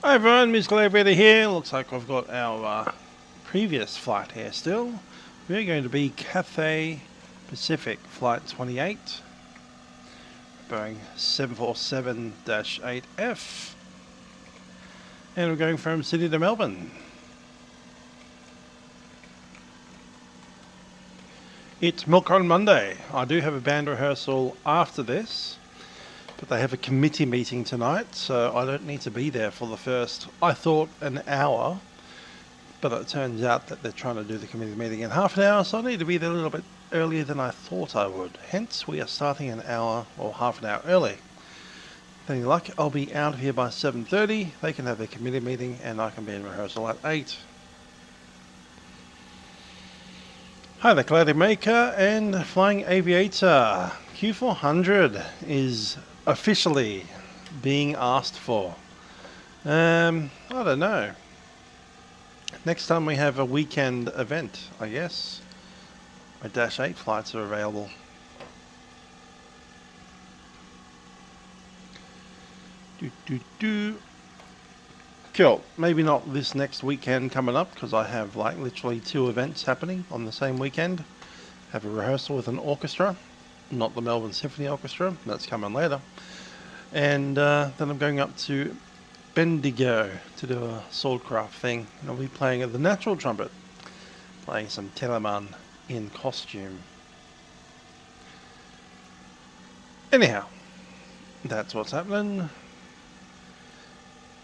Hi everyone, Livery here. Looks like we've got our previous flight here still. We're going to be Cathay Pacific Flight 28, Boeing 747-8F, and we're going from Sydney to Melbourne. It's Milkrun Monday. I do have a band rehearsal after this, but they have a committee meeting tonight, so I don't need to be there for the first, I thought, an hour, but it turns out that they're trying to do the committee meeting in half an hour, so I need to be there a little bit earlier than I thought I would. Hence, we are starting an hour or half an hour early. With any luck, I'll be out of here by 7:30. They can have their committee meeting, and I can be in rehearsal at 8. Hi there, Cloudy Maker and Flying Aviator. Q400 is officially being asked for. I don't know. Next time we have a weekend event, I guess. My Dash 8 flights are available. Cool. Maybe not this next weekend coming up, because I have like literally 2 events happening on the same weekend. Have a rehearsal with an orchestra. Not the Melbourne Symphony Orchestra, that's coming later. And then I'm going up to Bendigo to do a swordcraft thing. And I'll be playing the natural trumpet, playing some Telemann in costume. Anyhow, that's what's happening.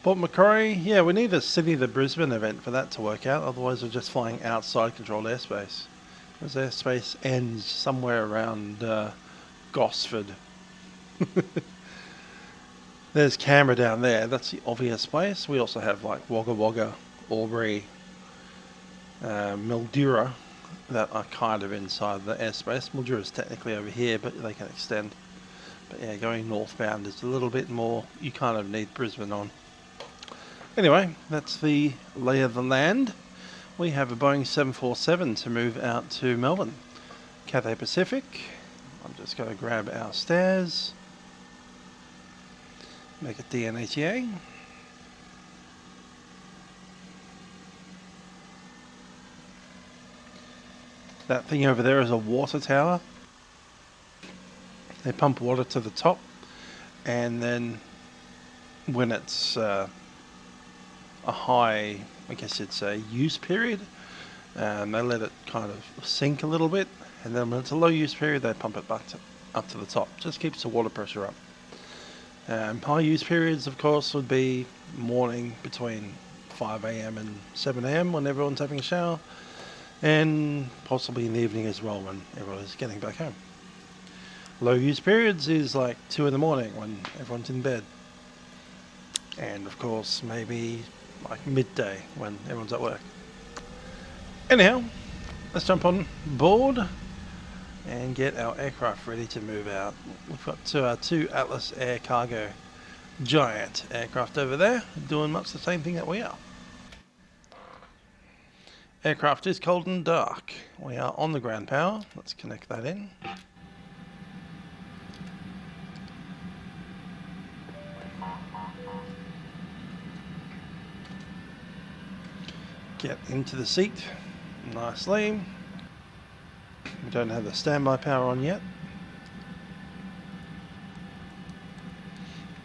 Port Macquarie, yeah, we need a Sydney to Brisbane event for that to work out, otherwise we're just flying outside controlled airspace. Because airspace ends somewhere around Gosford. There's Canberra down there, that's the obvious place. We also have like Wagga Wagga, Albury, Mildura that are kind of inside the airspace. Mildura is technically over here, but they can extend. But yeah, going northbound is a little bit more, you kind of need Brisbane on. Anyway, that's the lay of the land. We have a Boeing 747 to move out to Melbourne. Cathay Pacific. I'm just going to grab our stairs. Make it DNATA. That thing over there is a water tower. They pump water to the top, and then when it's a high, I guess it's a use period, and they let it kind of sink a little bit, and then when it's a low use period they pump it back up to the top. Just keeps the water pressure up. High use periods, of course, would be morning between 5 AM and 7 AM when everyone's having a shower, and possibly in the evening as well when everyone is getting back home. Low use periods is like 2 in the morning when everyone's in bed, and of course maybe like midday when everyone's at work. Anyhow, let's jump on board and get our aircraft ready to move out. We've got our 2 Atlas Air Cargo giant aircraft over there doing much the same thing that we are. Aircraft is cold and dark. We are on the ground power. Let's connect that in. Get into the seat nicely. We don't have the standby power on yet.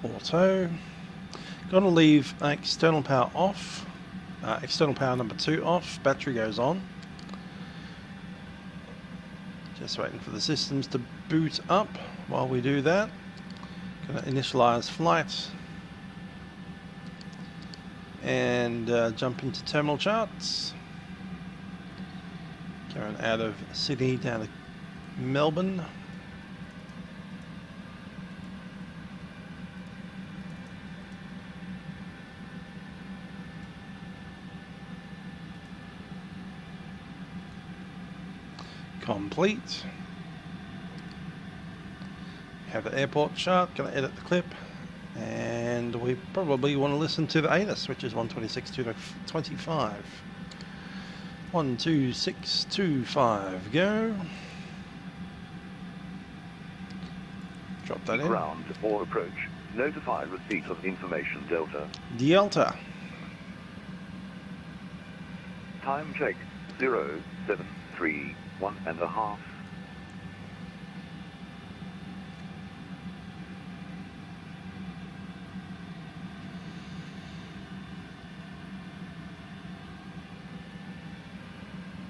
Auto. Gonna leave external power off. External power number 2 off. Battery goes on. Just waiting for the systems to boot up. While we do that, gonna initialize flight and jump into terminal charts. Going out of Sydney down to Melbourne. Complete. Have the airport chart, going to edit the clip. And we probably want to listen to the ATIS, which is 126.225. 126.25, go. Drop that in. Ground or approach. Notify receipt of information Delta. Delta. Time check 0731.5.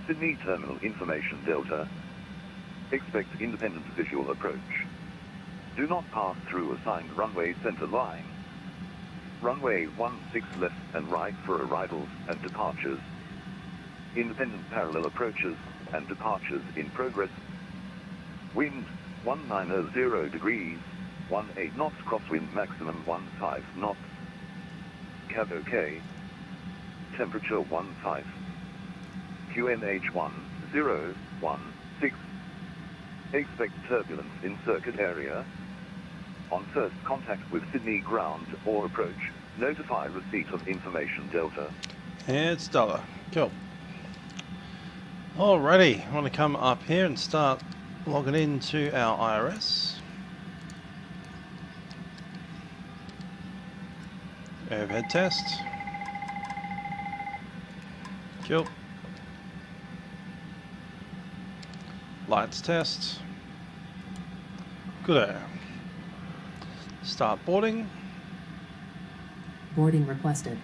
Sydney Terminal Information Delta. Expect independent visual approach. Do not pass through assigned runway center line. Runway 16 left and right for arrivals and departures. Independent parallel approaches and departures in progress. Wind 190 degrees, 18 knots, crosswind maximum 15 knots. Cab OK. Temperature 15. QNH 1016. Expect turbulence in circuit area. On first contact with Sydney ground or approach, notify receipt of information Delta. It's Delta. Cool. Alrighty, I want to come up here and start logging into our IRS. Overhead test. Cool. Lights test. Good. Start boarding. Boarding requested.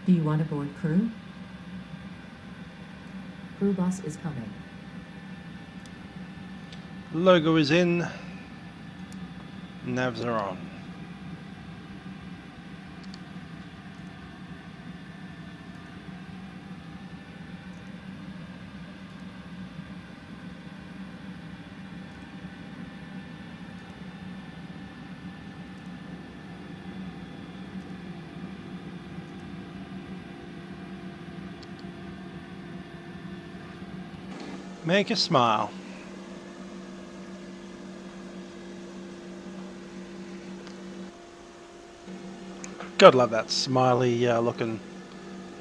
Do you want to board crew? Crew bus is coming. Logo is in. Navs are on. Make a smile. God love that smiley looking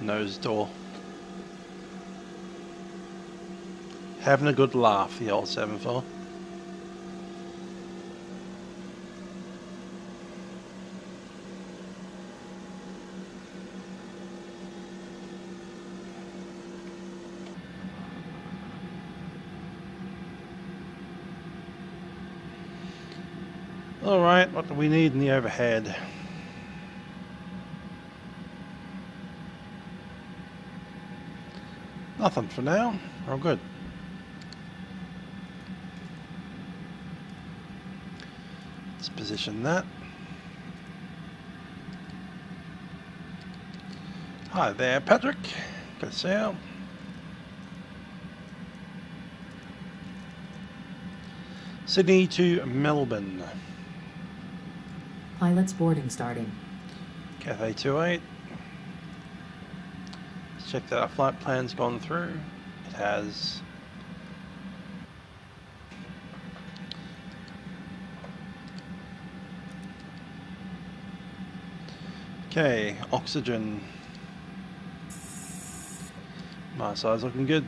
nose door. Having a good laugh, the old 7-4. Alright, what do we need in the overhead? Nothing for now. We're all good. Let's position that. Hi there, Patrick. Good to see you. Sydney to Melbourne. Pilot's boarding starting. Cathay 28. Let's check that our flight plan's gone through. It has. Okay, oxygen. My side's looking good.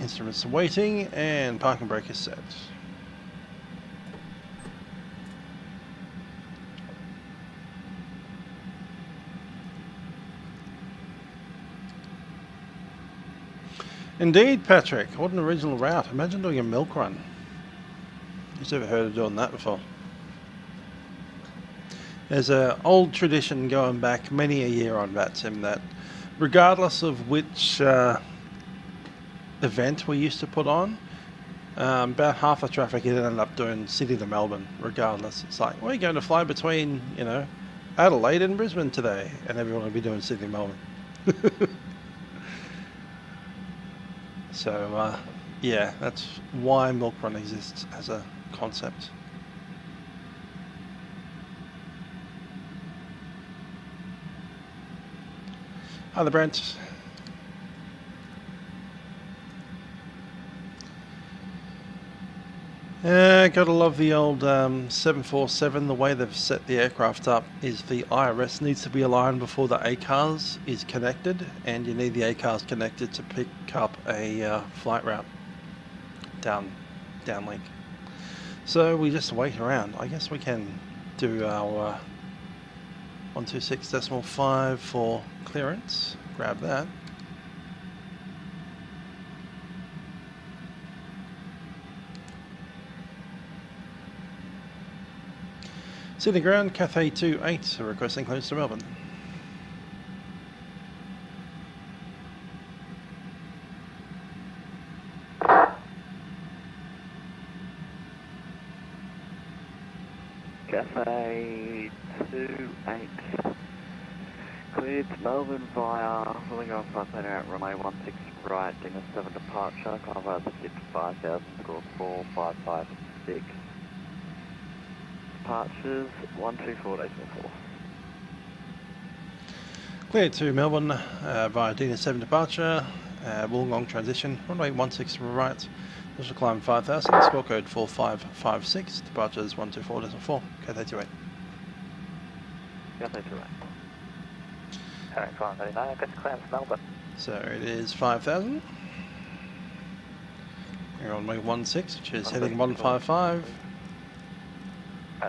Instruments waiting and parking brake is set. Indeed, Patrick. What an original route. Imagine doing a Milkrun. Who's ever heard of doing that before? There's an old tradition going back many a year on VATSIM that regardless of which event we used to put on, about half the traffic it ended up doing Sydney to Melbourne, regardless. It's like, we're going to fly between, you know, Adelaide and Brisbane today, and everyone will be doing Sydney Melbourne. So, yeah, that's why Milkrun exists as a concept. Hi there, Brent. Gotta love the old 747. The way they've set the aircraft up is the IRS needs to be aligned before the ACARS is connected, and you need the ACARS connected to pick up a flight route downlink. So we just wait around. I guess we can do our 126.5 for clearance. Grab that. Sydney ground, Cathay 28, requesting clearance to Melbourne. Cathay 28, cleared to Melbourne via pulling off runway at runway 16 right, Dinner 7 departure, climb via the 5000, score 4556. Departures 124.4. Cleared to Melbourne via Dinner 7 departure, Wollongong transition, runway 16 right, initial climb 5000, score code 4556, departures 124.4, Cathay 28. Cathay 28. Alright, 139, good clearance Melbourne. So it is 5000. We're on runway 16, which is heading 155.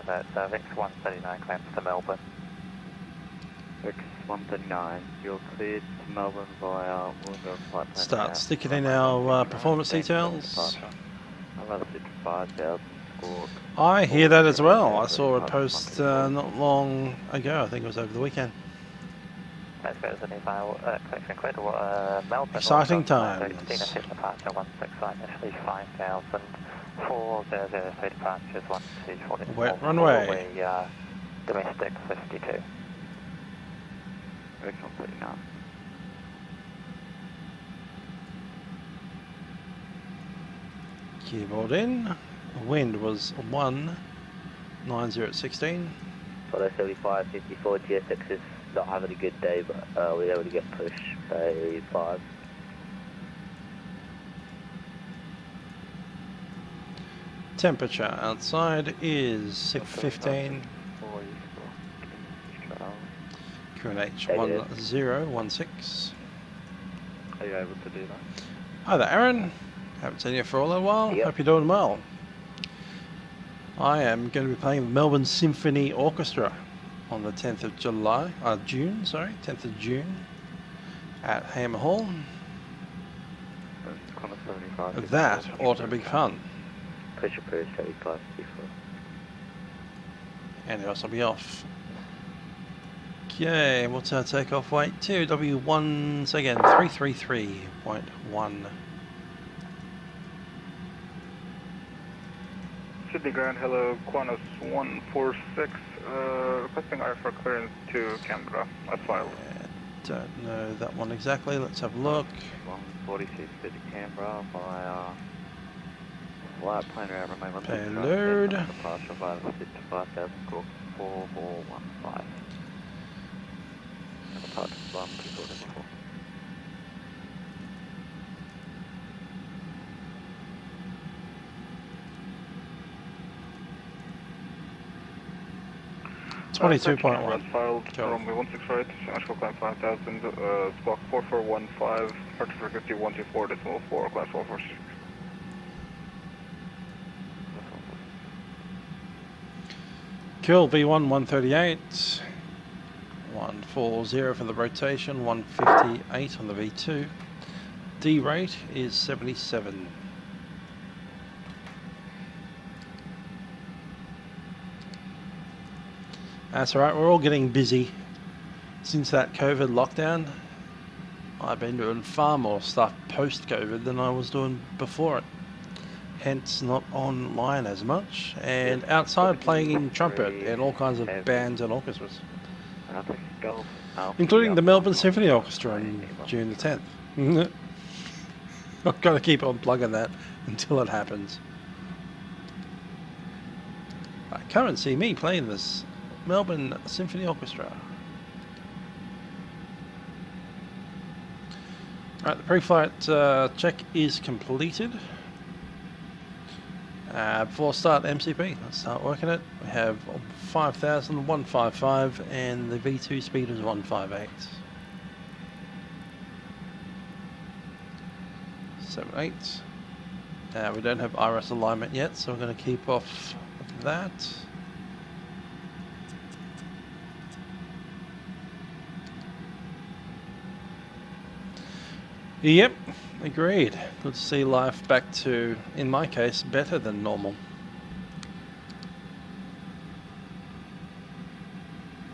That's Vix 139, clearance to Melbourne. Vix 139, you're cleared to Melbourne via Wollongong flight plan. Start sticking in our performance details. Another 55,000 scored. I hear that as well. I saw a post not long ago. I think it was over the weekend. Let's go to the file, collection clear to Melbourne. Exciting times. Dinner 6 departure 169, initially 5,000. 4003 departures 1240. Wet runway. Domestic 52. Vix 139. Keyboard in. Wind was 190 at 16. Photo 75, 54, GSX is not having a good day, but we were able to get pushed by 5. Temperature outside is 6:15. QNH 1016. Are you able to do that? Hi there, Aaron. Haven't seen you for a little while. Yep. Hope you're doing well. I am going to be playing the Melbourne Symphony Orchestra on the 10th of June, 10th of June at Hamer Hall. That ought to be fun. Pressure per 35, 54. And else I'll be off. Okay, what's our takeoff weight? 2W1, so again, 333.1. Sydney ground, hello, Qantas 146, requesting IFR clearance to Canberra, as filed. Don't know that one exactly, let's have a look. 146 to Canberra via flight plan around runway 16. Payload. Departure via the 55,000, score 4415. And departure 124.4. $22.1. Filed Go. runway 16 right, initial climb 5,000, squawk 4415, departure frequency 124.4, class 446. Cool, V1 138, 140 for the rotation, 158 on the V2. D rate is 77. That's alright, we're all getting busy. Since that COVID lockdown, I've been doing far more stuff post-COVID than I was doing before it. Hence not online as much, and outside playing trumpet and all kinds of bands and orchestras. Including the Melbourne Symphony Orchestra on June the 10th. I've got to keep on plugging that until it happens. Come and see me playing this Melbourne Symphony Orchestra. Alright, the pre-flight check is completed. Before start MCP, let's start working it. We have 5,000, 155, and the V2 speed is 158. 78. We don't have iris alignment yet, so we're going to keep off that. Yep, agreed. Good to see life back to, in my case, better than normal.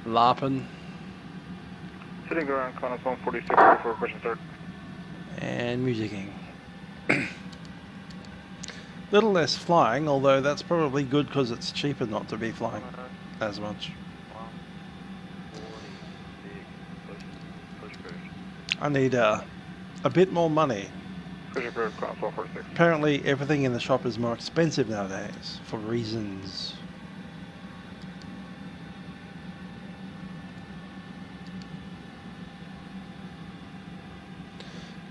LARPing. Sitting around Connors 146 for question start. And musicking. Little less flying, although that's probably good because it's cheaper not to be flying as much. I need a bit more money. Apparently everything in the shop is more expensive nowadays for reasons.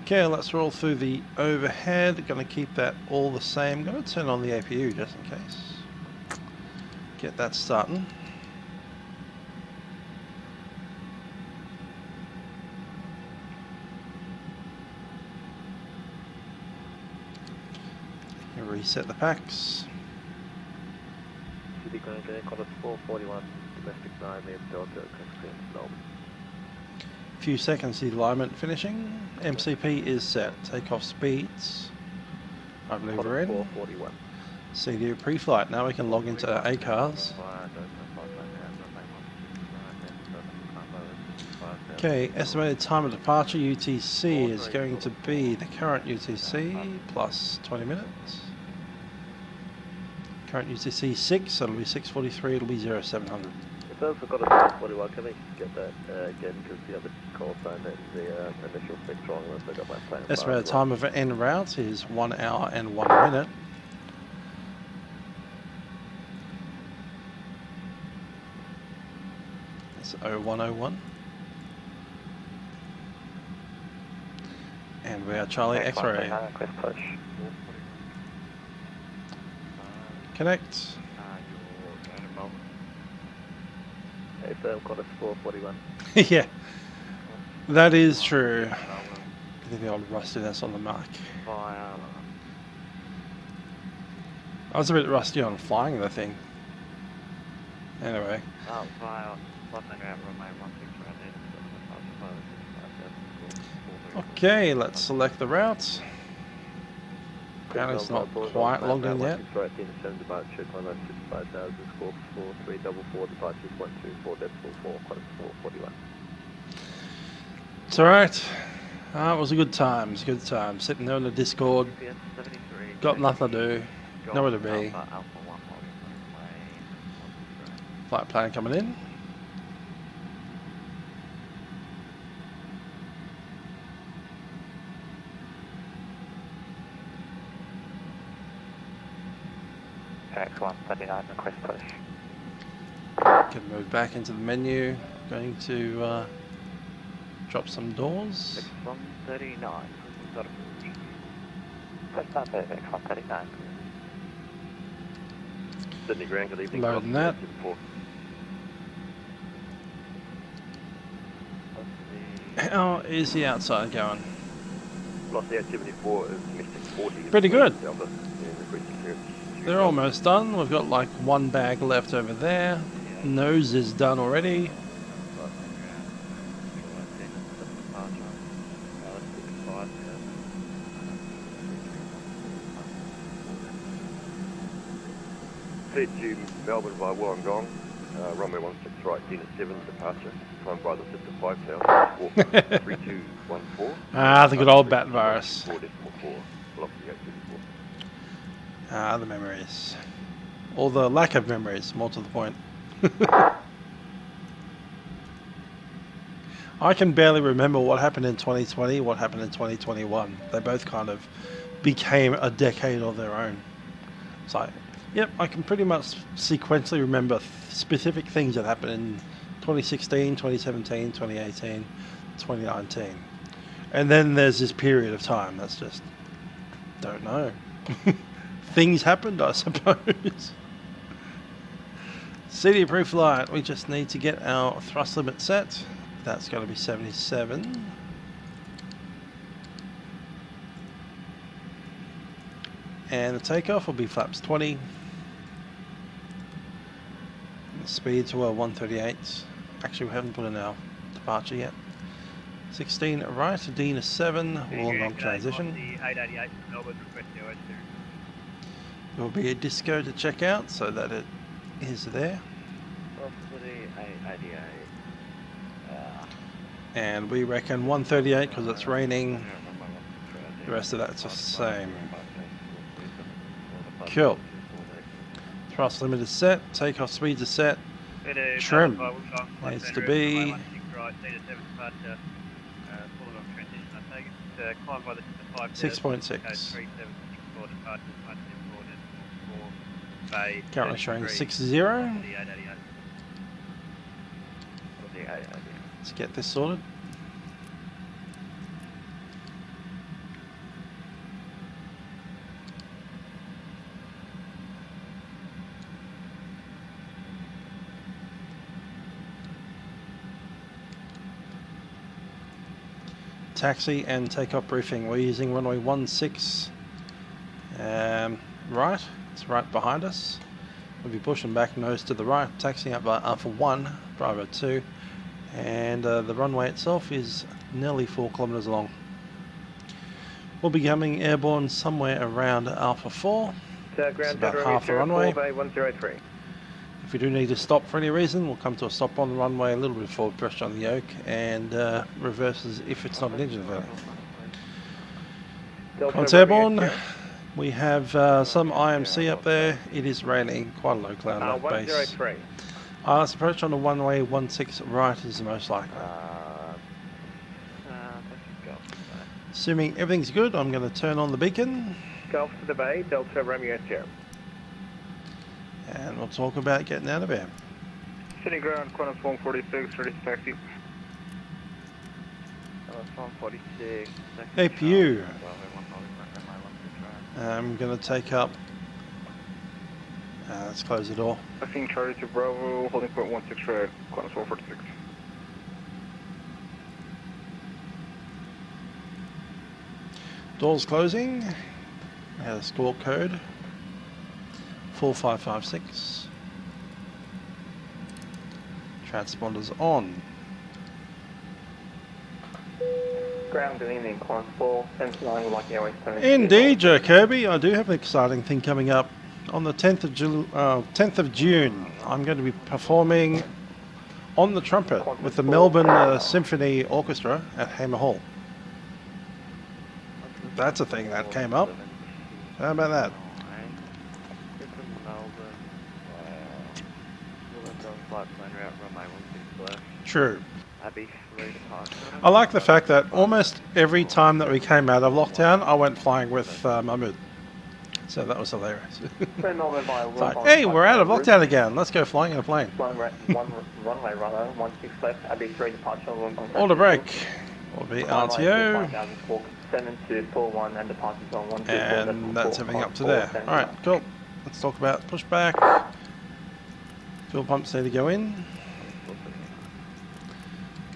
Okay, let's roll through the overhead. Going to keep that all the same. Going to turn on the APU just in case. Get that starting. Reset the packs. City going there, Connors 441, domestic 9, Delta, Melbourne. Few seconds the alignment finishing. MCP is set. Takeoff speeds. I believe we're in. 441. CDU pre-flight. Now we can log into our ACARs. Okay, estimated time of departure UTC is going to be the current UTC plus 20 minutes. Current UTC 6, so it'll be 6:43, it'll be 0700. If I've got a 41, can I get that again? Because the other call sign that the initial fix wrong unless I got my plan. Estimated time of en route is 1 hour and 1 minute. It's 0101. And we are Charlie X-ray. Connect. If I've got a 441. Yeah, that is true. Get the old rustiness on the mark. I was a bit rusty on flying the thing. Anyway. Okay, let's select the route. Apparently it's not quite logged in yet. It's alright. It was a good time. It's a good time. Sitting there on the Discord. Got nothing to do. Nowhere to be. Flight plan coming in. X139, request push. Can move back into the menu. Going to drop some doors. X139, got a Push down to X139. Sydney Grand, good evening. Loading that. How is the outside going? Lost the activity 4 is domestic 40. Pretty good. Delta, They're almost done. We've got like one bag left over there. Nose is done already. Cleared to Melbourne via Wollongong, runway 16 right, Dina 7 departure, time by the Sister 5000, walk 3214. Ah, the good old bat virus. 4.4, velocity 834. Ah, the memories. Or the lack of memories, more to the point. I can barely remember what happened in 2020, what happened in 2021. They both kind of became a decade of their own. So, yep, I can pretty much sequentially remember specific things that happened in 2016, 2017, 2018, 2019. And then there's this period of time that's just, don't know. Things happened, I suppose. CD proof light, we just need to get our thrust limit set. That's going to be 77. And the takeoff will be flaps 20. The speed to 138. Actually, we haven't put in our departure yet. 16 right, Dina 7, Wollongong transition. There will be a disco to check out so that it is there. And we reckon 138 because it's raining. The rest of that's the same. Cool. Thrust limit is set. Takeoff speeds are set. Trim needs to be 6.6. Currently showing 60. Let's get this sorted. Taxi and takeoff briefing. We're using runway 16 right. It's right behind us. We'll be pushing back nose to the right, taxiing up by Alpha 1, Bravo 2, and the runway itself is nearly 4 kilometers long. We'll be coming airborne somewhere around Alpha 4. It's about half the runway. If we do need to stop for any reason, we'll come to a stop on the runway, a little bit of forward pressure on the yoke, and reverses if it's not an engine failure. Once airborne, we have some IMC up there. It is raining, quite a low cloud at base. ILS approach on the runway 16 right is the most likely. Assuming everything's good, I'm going to turn on the beacon. Golf to the bay, Delta Romeo Sierra. And we'll talk about getting out of here. Sitting ground, Qantas 146, ready to taxi. 146. APU. I'm going to take up. Let's close the door. Taxiing Charlie to Bravo, holding point 16 red, Qantas 146. Doors closing. A squawk code 4556. Transponders on. Ground good evening, Qantas 4, 79 would like airways turn. Indeed, Joe Kirby. I do have an exciting thing coming up. On the 10th of June, I'm going to be performing on the trumpet with the Melbourne Symphony Orchestra at Hamer Hall. That's a thing that came up. How about that? True. I like the fact that almost every time that we came out of lockdown, I went flying with Mahmood. So that was hilarious. It's like, hey, we're out of lockdown again. Let's go flying in a plane. Runway runner, 16 left, AB3 departure. Order break will be RTO. 7241 and departures on 124. And that's everything up to there. Alright, cool. Let's talk about pushback. Fuel pumps need to go in.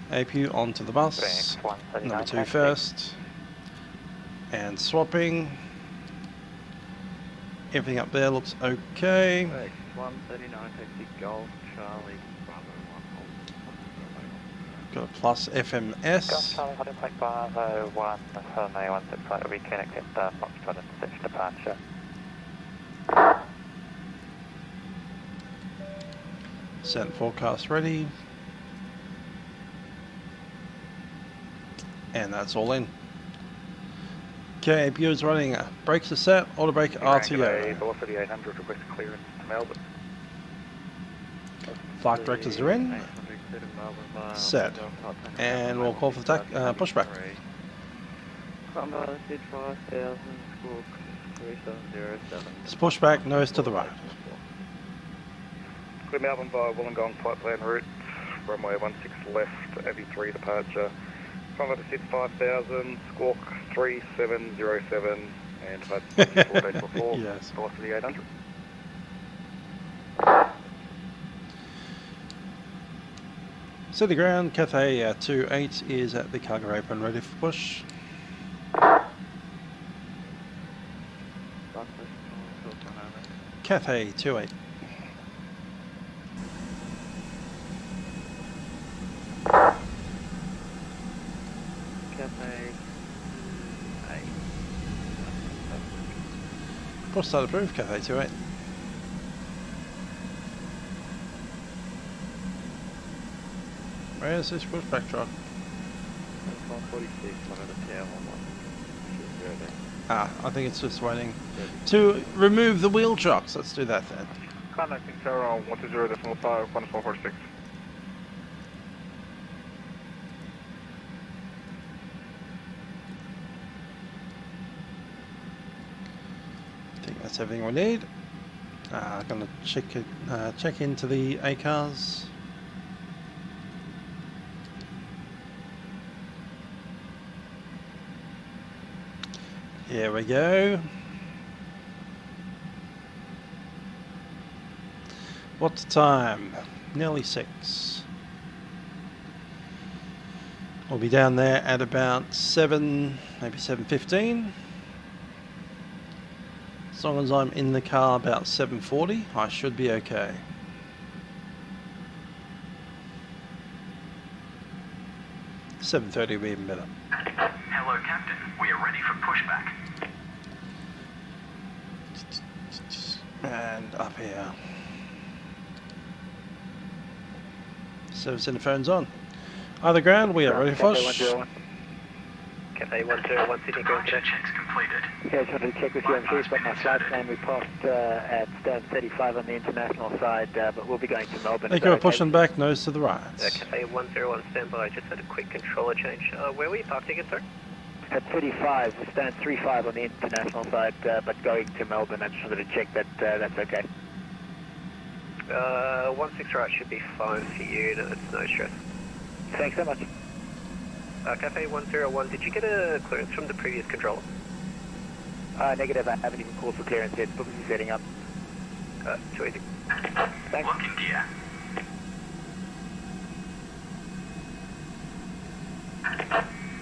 APU onto the bus. Number 2 first. And swapping. Everything up there looks okay. 139 taxi Golf Charlie Got a plus FMS. Golf Charlie holding point Bravo 1 for May 16 flight will be connected Foxtrot and 6 departure. Set forecast ready. And that's all in. Okay, APU is running. Brakes are set. Auto brake RTO. Velocity 800, request clearance to Melbourne. Flight directors are in. Set. And we'll call for the pushback. It's pushback, nose to the right. Clear Melbourne via Wollongong flight plan route. Runway 16 left, AB3 departure. Convo to 5000, squawk 3707, and departure 4 days before. Yes. Velocity 800. City ground, Cathay 28 is at the cargo apron ready for push. Cathay 28. Cathay 8. Push start approved, Cathay 28. Where is this pushback truck? 146, one of the tower one. Ah, I think it's just waiting to remove the wheel trucks. Let's do that then. Contacting tower on 120.5, 1446. I think that's everything we need. I'm gonna check into the A cars. Here we go. What's the time? Nearly 6. We'll be down there at about 7, maybe 7:15. As long as I'm in the car about 7:40, I should be okay. $7:30 will be even better. Hello, Captain. We are ready for pushback. And up here. Service interphone's on. Either ground, we are ready for push. Cathay 101 Sydney Ground Roger, checks completed. Yeah, I just wanted to check with you on please, but my flight plan we passed at 35 on the international side, but we'll be going to Melbourne. Thank you for pushing back, nose to the right. Cathay 101 standby, just had a quick controller change. Where were you parked again, sir? At 35, we stand 35 on the international side, but going to Melbourne. I just wanted to check that that's okay. 16 right should be fine for you, no, it's no stress. Thanks so much. Cathay 101, did you get a clearance from the previous controller? Negative, I haven't even called for clearance yet, but we're setting up. Too easy. Thanks. Looking gear.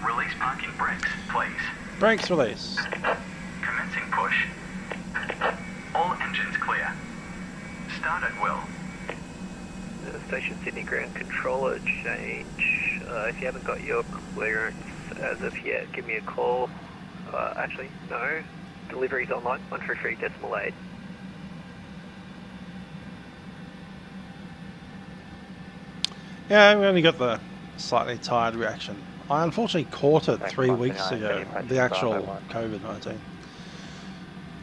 Release parking brakes, please. Brakes release. Commencing push. All engines clear. Start at will. Station Sydney Ground controller change. If you haven't got your clearance as of yet, give me a call. Actually, no. Delivery's online, 133.8. Yeah, we only got the slightly tired reaction. I unfortunately caught it 3 weeks ago, the actual COVID-19.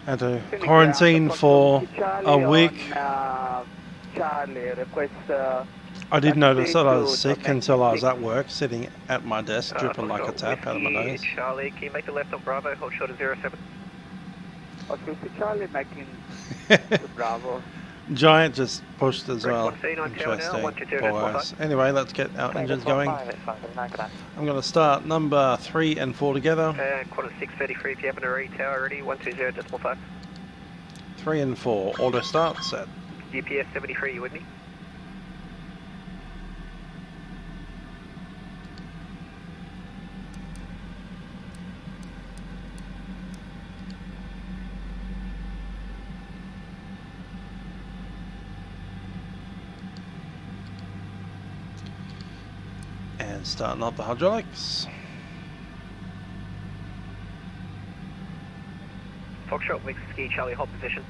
Had to quarantine for a week. Charlie, request, I didn't notice that I was sick until I was at work, sitting at my desk, dripping like a tap out of my nose. Charlie, can you make the left on Bravo, hold short of 07? Okay, Charlie making to Bravo. Giant just pushed as well. Interesting. Boys. Anyway, let's get our engines going. I'm going to start number 3 and 4 together. Quarter 6:33, if you happen to read tower ready, 120.5. 3 and 4, auto start, set. GPS 73, you with me? And starting up the hydraulics. Foxtrot, Whiskey, Charlie, hold position.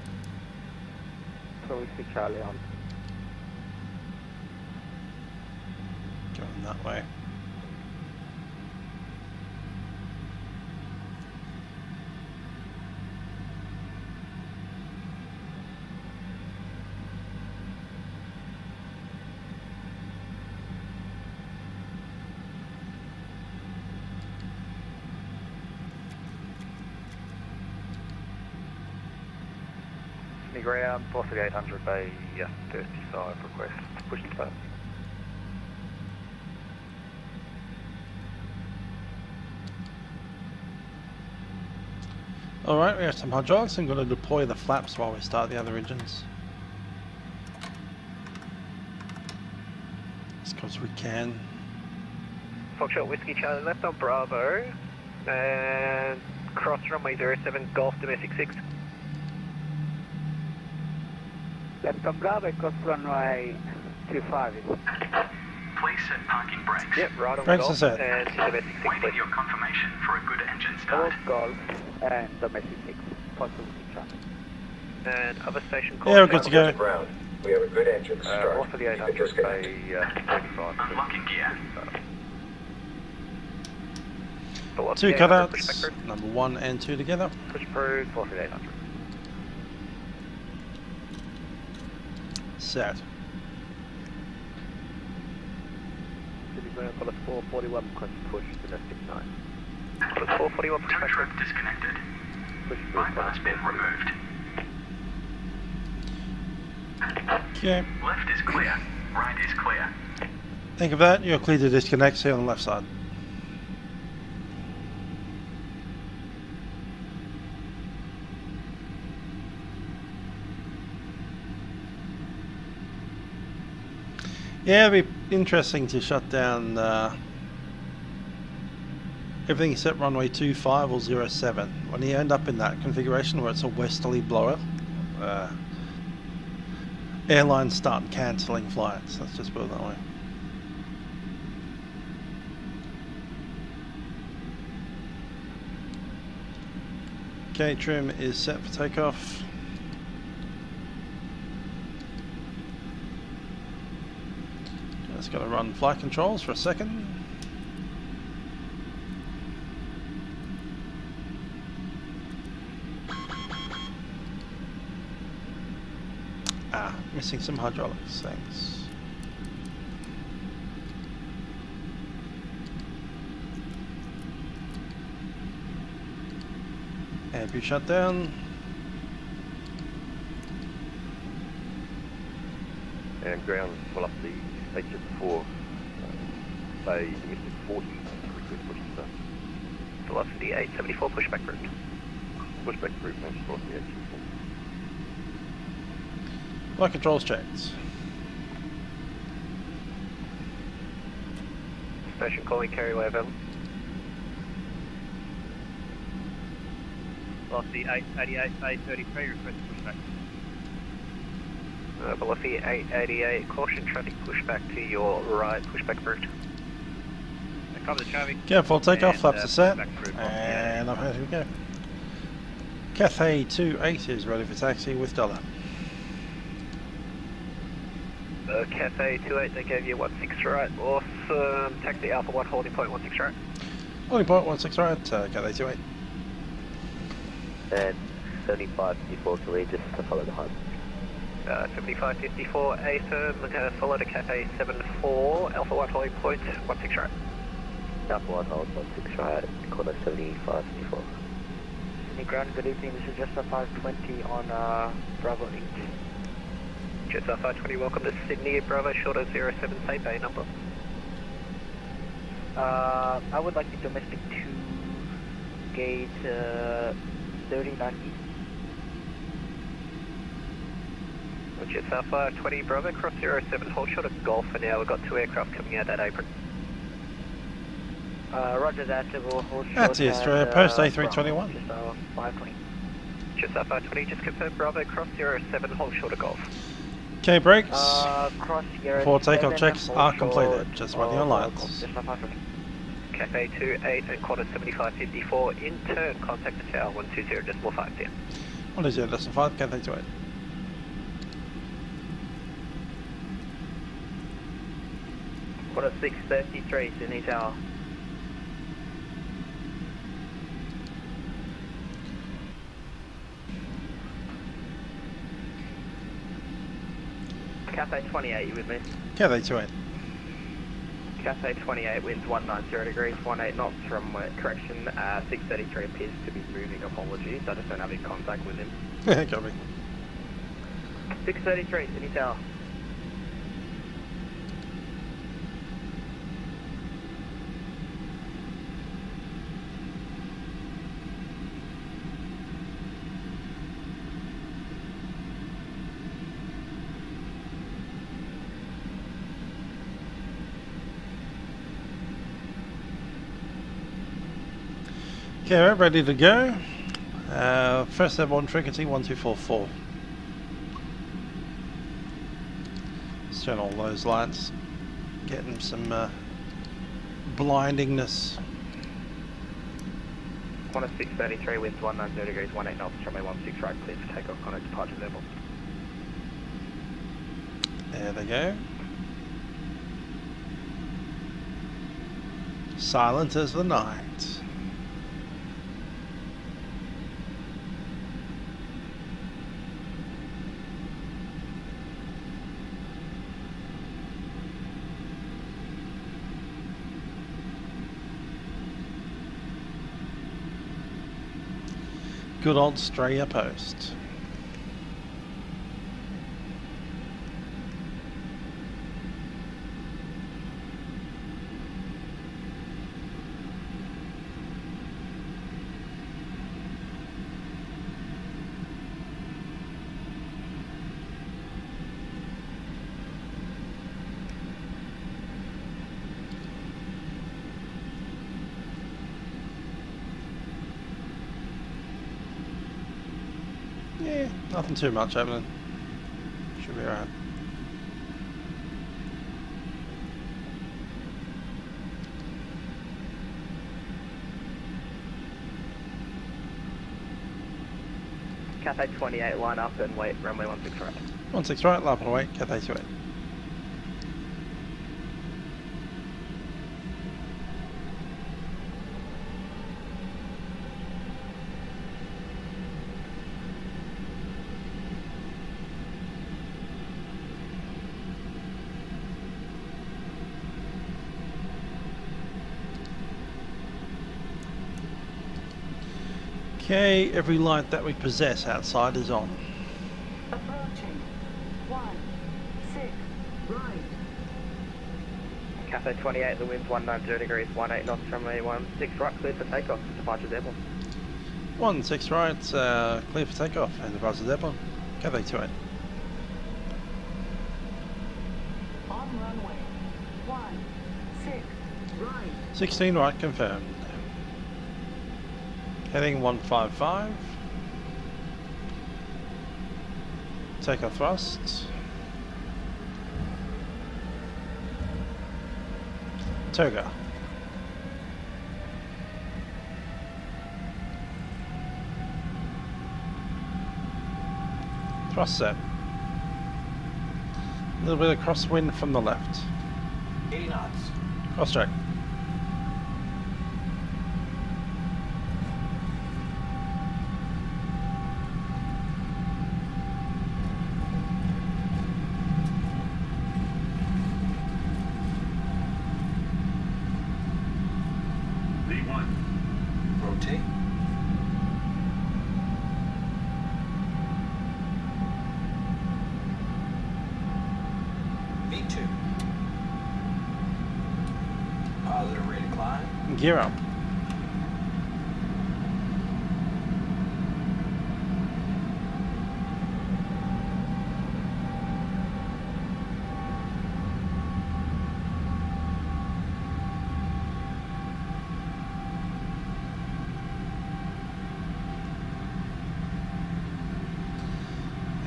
So we see Charlie on. Going that way. Ground, possibly 800 Bay, 35 request, push to start. Alright, we have some hydraulics. I'm going to deploy the flaps while we start the other engines. Just because we can. Foxtrot, Whiskey, Charlie, left on Bravo, and cross runway 07, Golf, domestic 6. Left from Bravo, cross runway 25 is. Please set parking brakes. Yep, right on Brakes Golf are set. and to domestic 6, Waiting please. your confirmation for a good engine Golf, start. Golf, and domestic 6. Possible 6 traffic. And other station call. Yeah, we're good to go. Ground. We have a good engine start. Off of the You can 800, disconnect. pay 35. Unlocking gear. Two cutouts, number 1 and 2 together. Push through, off of the 800. Set. City ground, call us 441, request push, domestic 9. Call us 441, push Tow back truck road. disconnected. Push through, Bypass bin removed. Okay. Left is clear. Right is clear. Think of that, you're clear to disconnect, see on the left side. Yeah, it'd be interesting to shut down everything except runway 25 or 07. When you end up in that configuration where it's a westerly blower, airlines start cancelling flights. Let's just put it that way. Okay, trim is set for takeoff. Just got to run flight controls for a second. Missing some hydraulics, thanks. Airview shut down. And ground, pull up the HS4, say domestic 40, request push to start. Velocity 874, pushback route. Pushback route, match across the HS4. Flight controls checked. Station calling carrier available. Velocity 888, 833, request pushback. Velocity 888, caution traffic pushback to your right, pushback route. Cover the traffic. Careful, takeoff, And, flaps are set. pushback route. And I'm happy to go. Cathay 28 is ready for taxi with dollar. Cathay 28, they gave you 16 right. Awesome. Taxi Alpha 1, holding point 16 right. Holding point 16 right, Cathay 28. And 7554 to lead just to follow the hub. 7554, A firm, follow to Cathay 74, Alpha 1 holding point 16 right. Alpha 1 hold 16 right, corner 7554. Sydney ground, good evening. This is Jetstar 520 on Bravo 8. Jetstar 520, welcome to Sydney, Bravo, shorter 07, say bay number. I would like the domestic 2 gate 3090. Jetstar 520, Bravo, cross 07, hold short of Golf for now. We've got 2 aircraft coming out that apron. Roger that, we'll hold short. That's the Australia, post A321. Jetstar 520. Jetstar 520, just confirm Bravo, cross 07, hold short of Golf. Okay, brakes. Cross Before takeoff checks are completed. Just running on lines. Jetstar 520. Cathay 28 and quarter 7554, in turn, contact the tower 120.5 down. 120.5, Cathay 28. Quarter 633, Sydney Tower. Cathay 28, you with me? Cathay 28. Cathay 28, winds 190 degrees, 18 knots from correction, 633 appears to be moving, apologies, I just don't have any contact with him. Copy. 633, Sydney Tower. Okay, we're ready to go. First airborne frequency 1244. Let's turn all those lights. Getting some blindingness. Qantas 633, winds 190 degrees, 18 knots, runway 16 right, clear for takeoff, Qantas departure level. There they go. Silent as the night. Good old Australia post. Yeah, nothing too much happening. Should be alright. Cathay 28, line up and wait, runway 16 right. 16 right, line up and wait, Cathay 28. Okay, every light that we possess outside is on. Approaching. 16 right. Cathay 28, the wind's 190 degrees, 18 knots, runway 16 right, clear for takeoff, departure's airborne. 16 right, clear for takeoff and departure's airborne. Cathay 28. On runway. 16 right. 16 right confirmed. Heading 155. Takeoff thrust. Toga. Thrust set. A little bit of crosswind from the left. 80 knots. Cross track. Rotate. V2. Positive rate of climb. Gear up.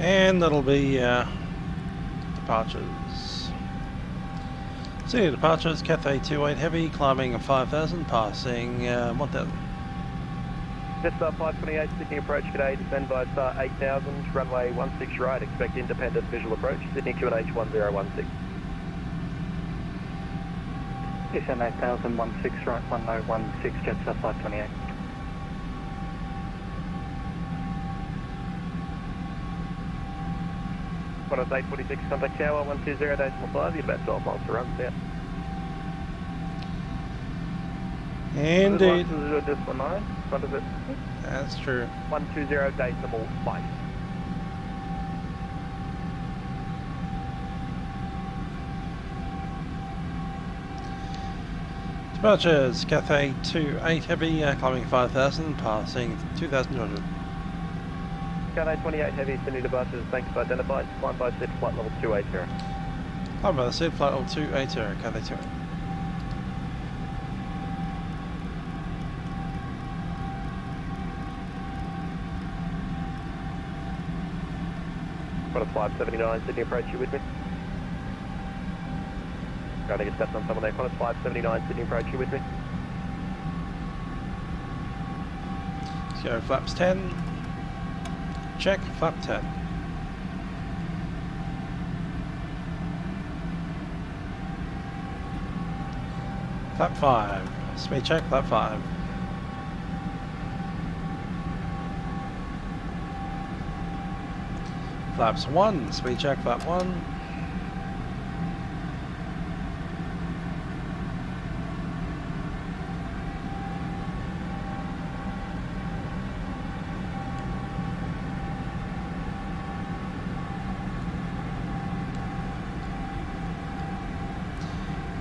And that'll be departures. Senior departures, Cathay 28 heavy, climbing 5,000, passing 1,000. Jetstar 528, Sydney approach, Cathay, descend by star 8,000, runway 16 right, expect independent visual approach, Sydney QNH 1016. Descend 8,000, 16 right, 1016, Jetstar 528. Qantas 846, contact tower 120.5, you're about 12 miles to run, yeah. Indeed. 120.9, what is it? That's true. 120 decimal space. Departures, Cathay 28 heavy, climbing 5,000, passing 2,200. Cathay 28 heavy, Sydney departures, thanks for identified, climb by seat flight level 280. Climb by the seat flight level 280, Cathay 28. Qantas 579, Sydney approach, you with me? Trying to get steps on someone there. Qantas 579, Sydney approach, you with me? Let's go flaps 10. Check, flap 10. Flap 5. Speed check, flap 5. Flaps 1, speed check, flap 1.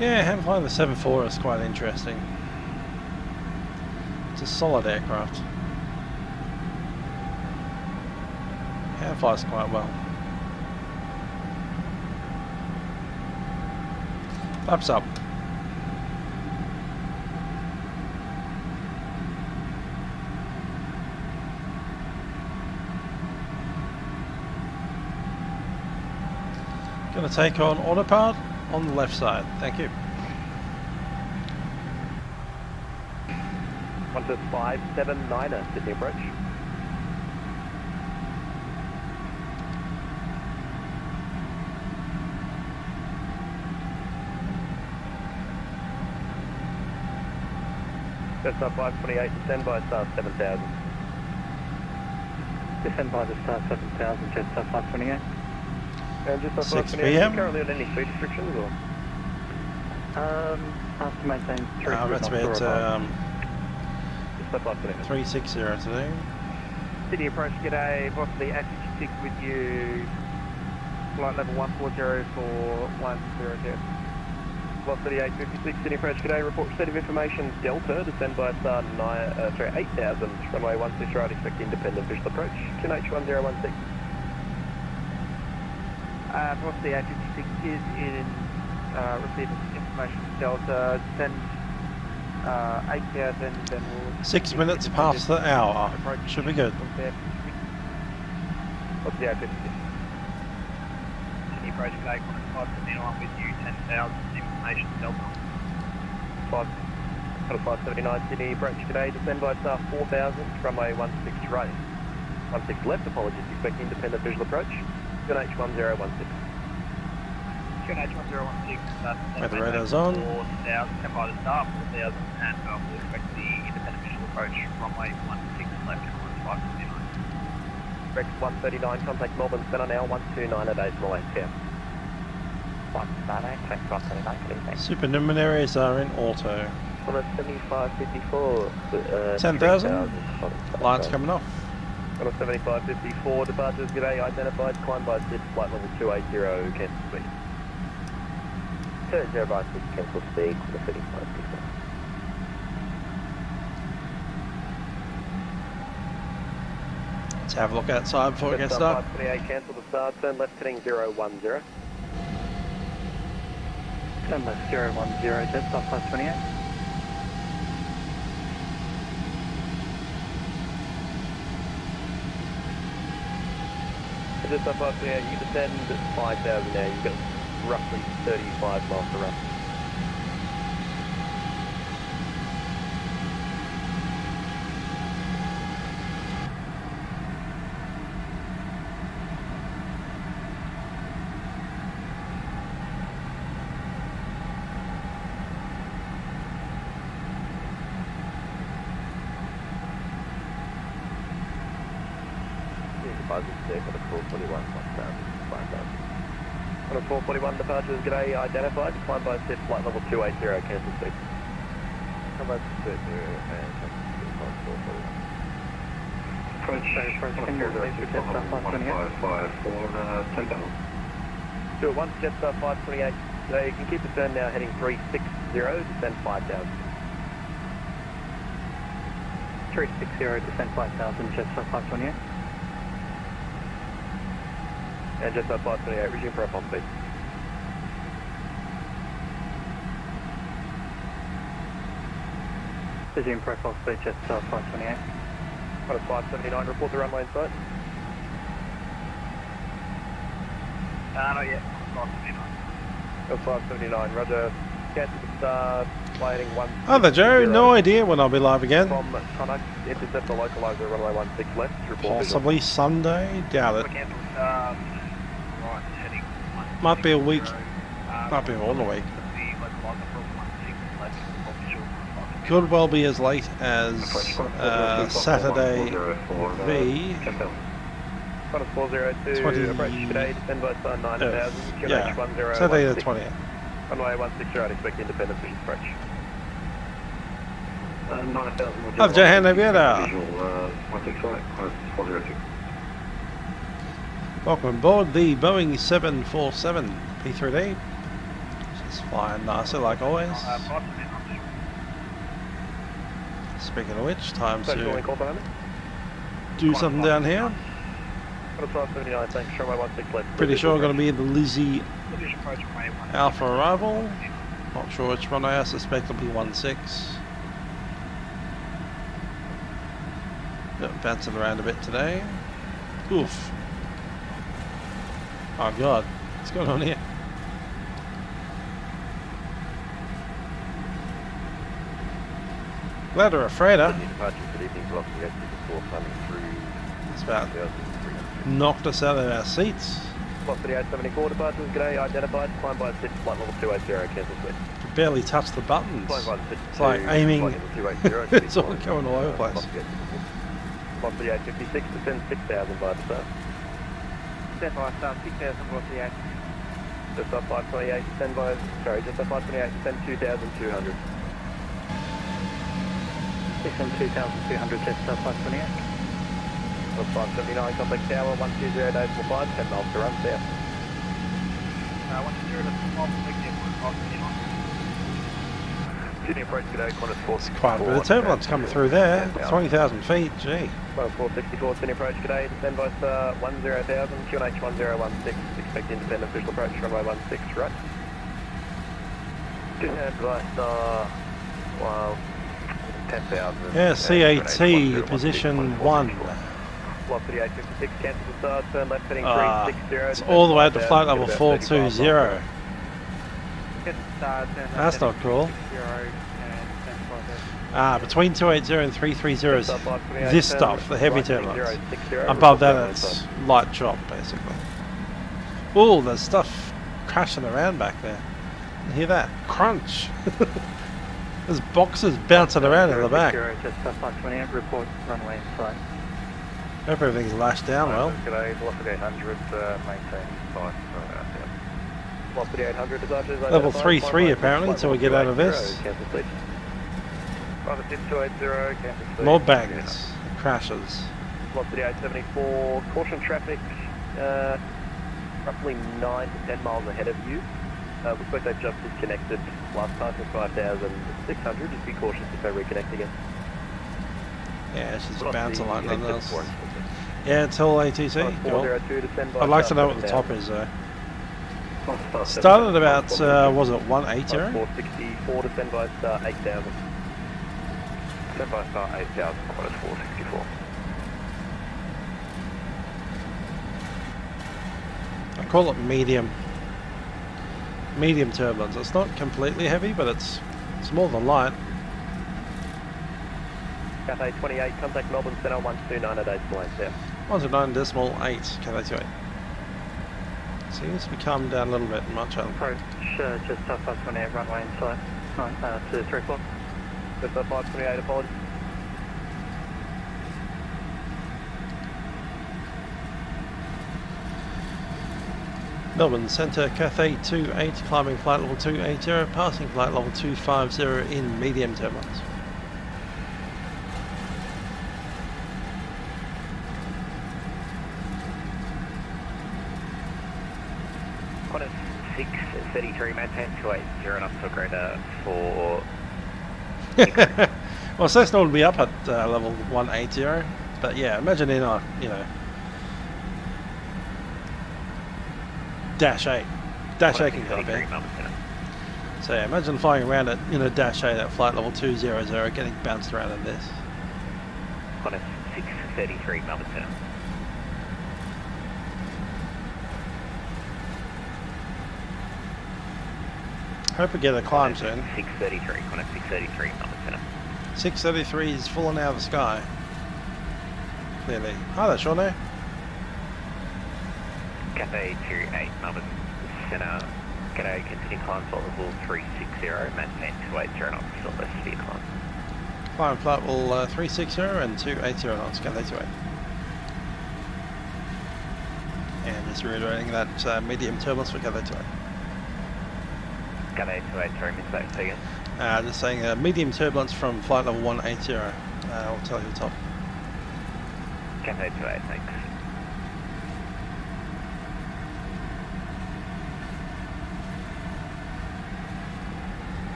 Yeah, hand flying the 7.4 is quite interesting. It's a solid aircraft. Hand flies quite well. Flaps up. Gonna take on autopilot on the left side. Thank you. 579er, Sydney approach. Jetstar 528, descend by star 7000. Descend by the star 7000, Jetstar 528. And Jetstar 6 528, PM. currently on any speed restrictions or? Have to maintain 3 That's about 360 today. City approach, g'day, velocity ActiveSky with you. Flight level 140 for 100. Velocity 856, Sydney approach, g'day, report receipt of information, Delta, descend by star 8000, runway 16 right, expect independent visual approach, QNH 1016. Velocity 856 is in receipt of information, Delta, descend 8000, then we'll... 6 minutes past the hour. Should be good. What's the 856? Sydney approach, g'day, Qantas 579 with you, 10,000 information, Delta. 579 Sydney approach, g'day, descend by star 4000, runway 16 right. 16 left, apologies, expect independent visual approach, QNH 1016. QNH 1016, Where the radar's on. 4000, 10 by the star, 4000, and we'll expect the independent visual approach, runway 16 left, Qantas 579. Rex 139, contact Melbourne, Centre now, 129 a days, Malay, care. 198, thanks 139, good evening. Supernuminaries are in auto. On a 7554, 10,000. Lights coming off. On a 7554, departures, g'day, identified, climb by 6, flight level 280, cancel speed. 0 by 6, cancel speed, to the 3554. Let's have a look outside before we get started. 528, cancel the start, turn left heading 010. Turn left 010, Jetstar 528. Just up 528, you descend at 5,000 now, you've got roughly 35 miles to run. On a 441 departures, g'day, identified, climb by set, flight level 280, cancel speed. Come by set 0 and cancel speed, 441. Approach, can you release your Jetstar 528? 10,000. 2-1, Jetstar 528, so you can keep the turn now heading 360, descend 5,000. 360, descend 5,000, Jetstar 528. And Jetstar 528, resume profile speed. Resume profile speed, Jetstar 528. On a 579, report the runway in sight. Not yet. 579. 579, roger. Cancel the start, flighting 1. Hi there, Joe. No idea when I'll be live again. From Connex, intercept the localizer, runway 16 left. Report Possibly Sunday. Doubt it. Cancel the start. Right, heading 1. Might be a week. Might be all the week. Could well be as late as Saturday V. 402, 20 approach today, descend by star 9000, yeah, QNH 1016. Saturday the 20th. Runway 16 right, expect independent vision approach. 9000. Hi, Joe Navigator. Visual 165, 402. Welcome aboard the Boeing 747 P3D. Just flying nicely like always. Speaking of which, time to do something down here. Pretty sure going to be the Lizzie Alpha arrival. Not sure which runway. I suspect it'll be 16. Bouncing around a bit today. Oof. Oh god, what's going on here? Glad or freighter. It's about knocked us out of our seats. Block 3874 departures, g'day, identified, climb by SIT, flight level 280, cancel switch. Could barely touch the buttons. It's like aiming, it's all going all over the place. Block 3856, descend 6000 by the start. Descend by start 6000, block 38. Just up 528, descend by, sorry, just up 528, descend 2200. Descend 2200, just up 528. 579, contact tower, 120.5, 10 miles to run, south. 120, Sydney approach today, Qantas 464. It's quite a bit of turbulence coming through there. 20,000 feet, gee. Qantas 464, Sydney approach today, descend by star 10,000, QNH 1016, expect independent visual approach, runway 16, right. Descend by star, well, 10,000. Yeah, CAT, position 1. Block 3856, cancel the start, turn left heading 360. It's all the way up to flight level 420. That's not cool. Between 280 and 330 is this stuff, the heavy turbulence. Above that it's light chop, basically. Oh, there's stuff crashing around back there. You hear that? Crunch! There's boxes bouncing around in the back. Report runway inside. Hope everything's lashed down well. G'day, Velocity 800, maintain 5 Velocity 800 departures. Level 3-3 apparently until we get out of this. Cancel please. Private 280, cancel please. More bags, crashes. Velocity 874, caution traffic, roughly 9 to 10 miles ahead of you. Looks like they've just disconnected. Last passing 5,600, just be cautious if they reconnect again. Yeah, she's bouncing like nothing else. Yeah, it's all ATC. Cool. I'd like to know what the top is though. Started about, was it 180? 464, descend by star 8,000. Descend by star 8,000, Qantas 464. I call it medium. Medium turbulence. It's not completely heavy, but it's more than light. Cathay 28, contact Melbourne Centre 129.8 south. 129.8, Cathay 28. Seems to be calmed down a little bit, much of Approach just up 528, runway inside. To 3 o'clock. Just up 528, apologies. Melbourne Centre, Cathay 28, climbing flight level 280, passing flight level 250 in medium turbulence. Qantas 633, maintain 280 knots to greater 4. Well, Cessna would be up at level 180, but yeah, imagine in a, Dash 8. Dash 8 can go big. So yeah, imagine flying around it in a Dash 8 at flight level 200, getting bounced around in this. Qantas 633, Melbourne Centre. Hope we get a climb soon. 633, contact 633, Melbourne Centre. 633 is falling out of the sky. Clearly. Hi there, Shawnee. Cathay 28, Melbourne Centre. G'day, continue climb flight level 360, maintain 280 knots, still less speed climb. Climb flight level 360 and 280 knots, Cathay 28. And just reiterating that medium turbulence for Cathay 28. Cathay 28, missed that again. Just saying medium turbulence from flight level 180. I'll tell you the top. Cathay 28, thanks.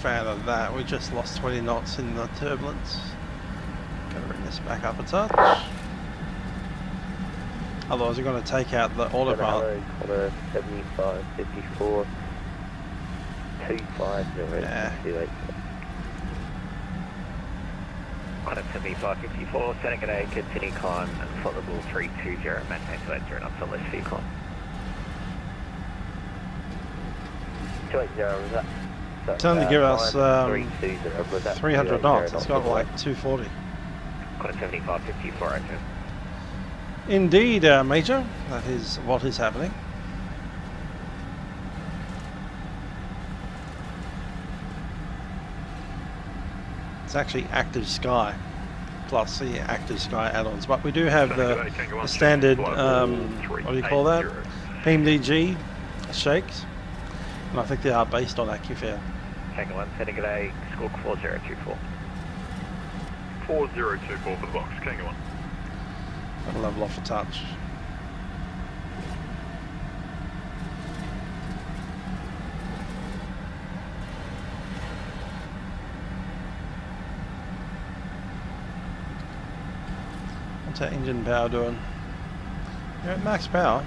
Fan of that. We just lost 20 knots in the turbulence. Gotta bring this back up a touch. Otherwise we're going to take out the autopilot. 75, 54, 250. Yeah. Contact 75, 54, Centre G'day, continue climb, flight level 320, maintain 280 knots, so less speed climb. 280, was that? It's only to give us 300 knots. It's got like 240. Contact 75, 54, okay. Indeed, Major. That is what is happening. It's actually ActiveSky plus the ActiveSky add-ons, but we do have the standard, what do you call that? PMDG shakes, and I think they are based on AccuFair. Tango 1, Centre G'day, squawk 4024. 4024 for the box, Tango 1. I'll level off a touch. What's that engine power doing? You're at max power.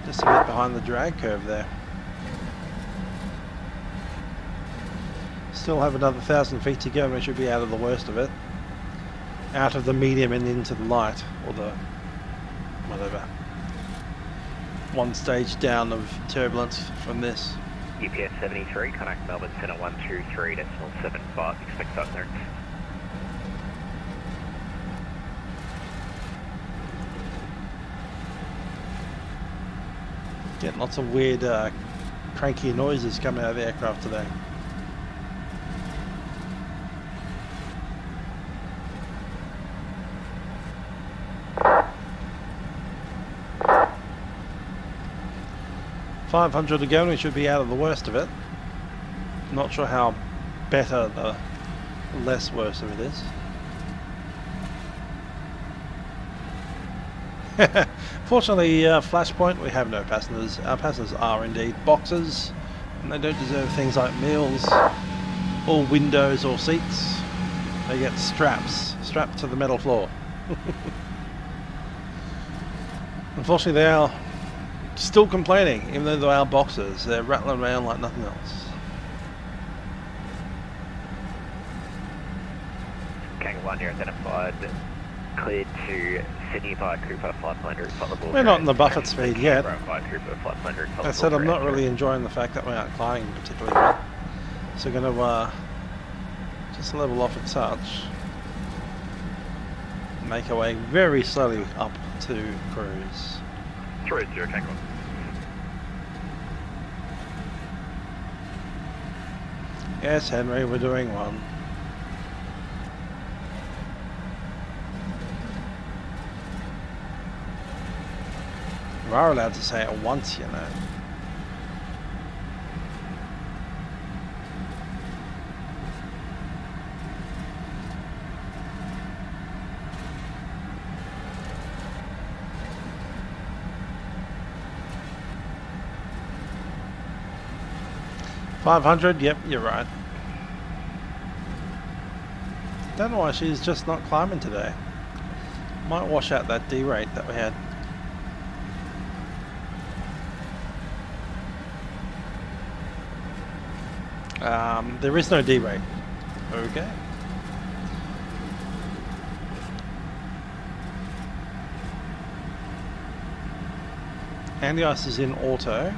Just a bit behind the drag curve there. Still have another 1,000 feet to go and we should be out of the worst of it. Out of the medium and into the light, or the whatever. One stage down of turbulence from this. UPS 73, contact Melbourne Centre 123.75, expect start clearance. Getting lots of weird cranky noises coming out of the aircraft today. $500 to go and we should be out of the worst of it. Not sure how better the less worse of it is. Fortunately, Flashpoint, we have no passengers. Our passengers are indeed boxers, and they don't deserve things like meals, or windows, or seats. They get strapped to the metal floor. Unfortunately, they are still complaining, even though they are boxers. They're rattling around like nothing else. Kangaroo 1, you're identified. Cleared to Sydney via Cooper, flight plan route, flight level. We're not in the Buffett speed yet. I said I'm not really enjoying the fact that we aren't climbing particularly well. So we're going to just level off a touch. Make our way very slowly up to cruise. 380, Kangaroo. Yes, Henry, we're doing one. You are allowed to say it once, you know. $500, yep, you're right. Don't know why she's just not climbing today. Might wash out that D rate that we had. There is no D rate. Okay. Anti-ice is in auto.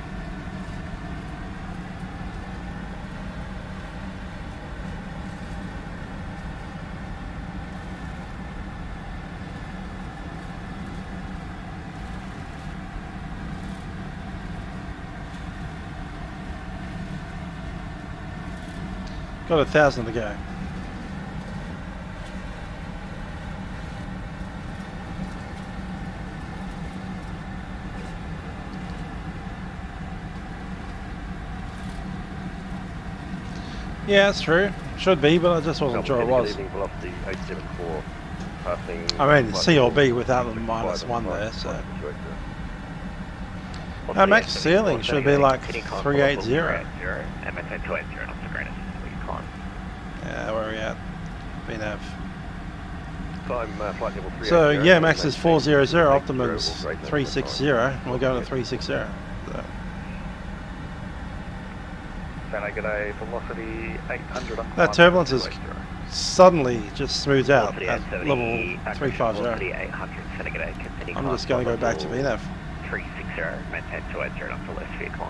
Got 1,000 to go. Yeah, that's true. Should be, but I just wasn't sure it was. I mean, C or B without the -1 there, so. Our max ceiling should be like 380. Yeah, where are we at? BNAV. So yeah, max is 400, optimum's 360, and we're going to 360. So. G'day, velocity 800. That turbulence is suddenly just smooths out at level 350. I'm just going to go back to BNAV. 360, maintain 280 up to left vehicle.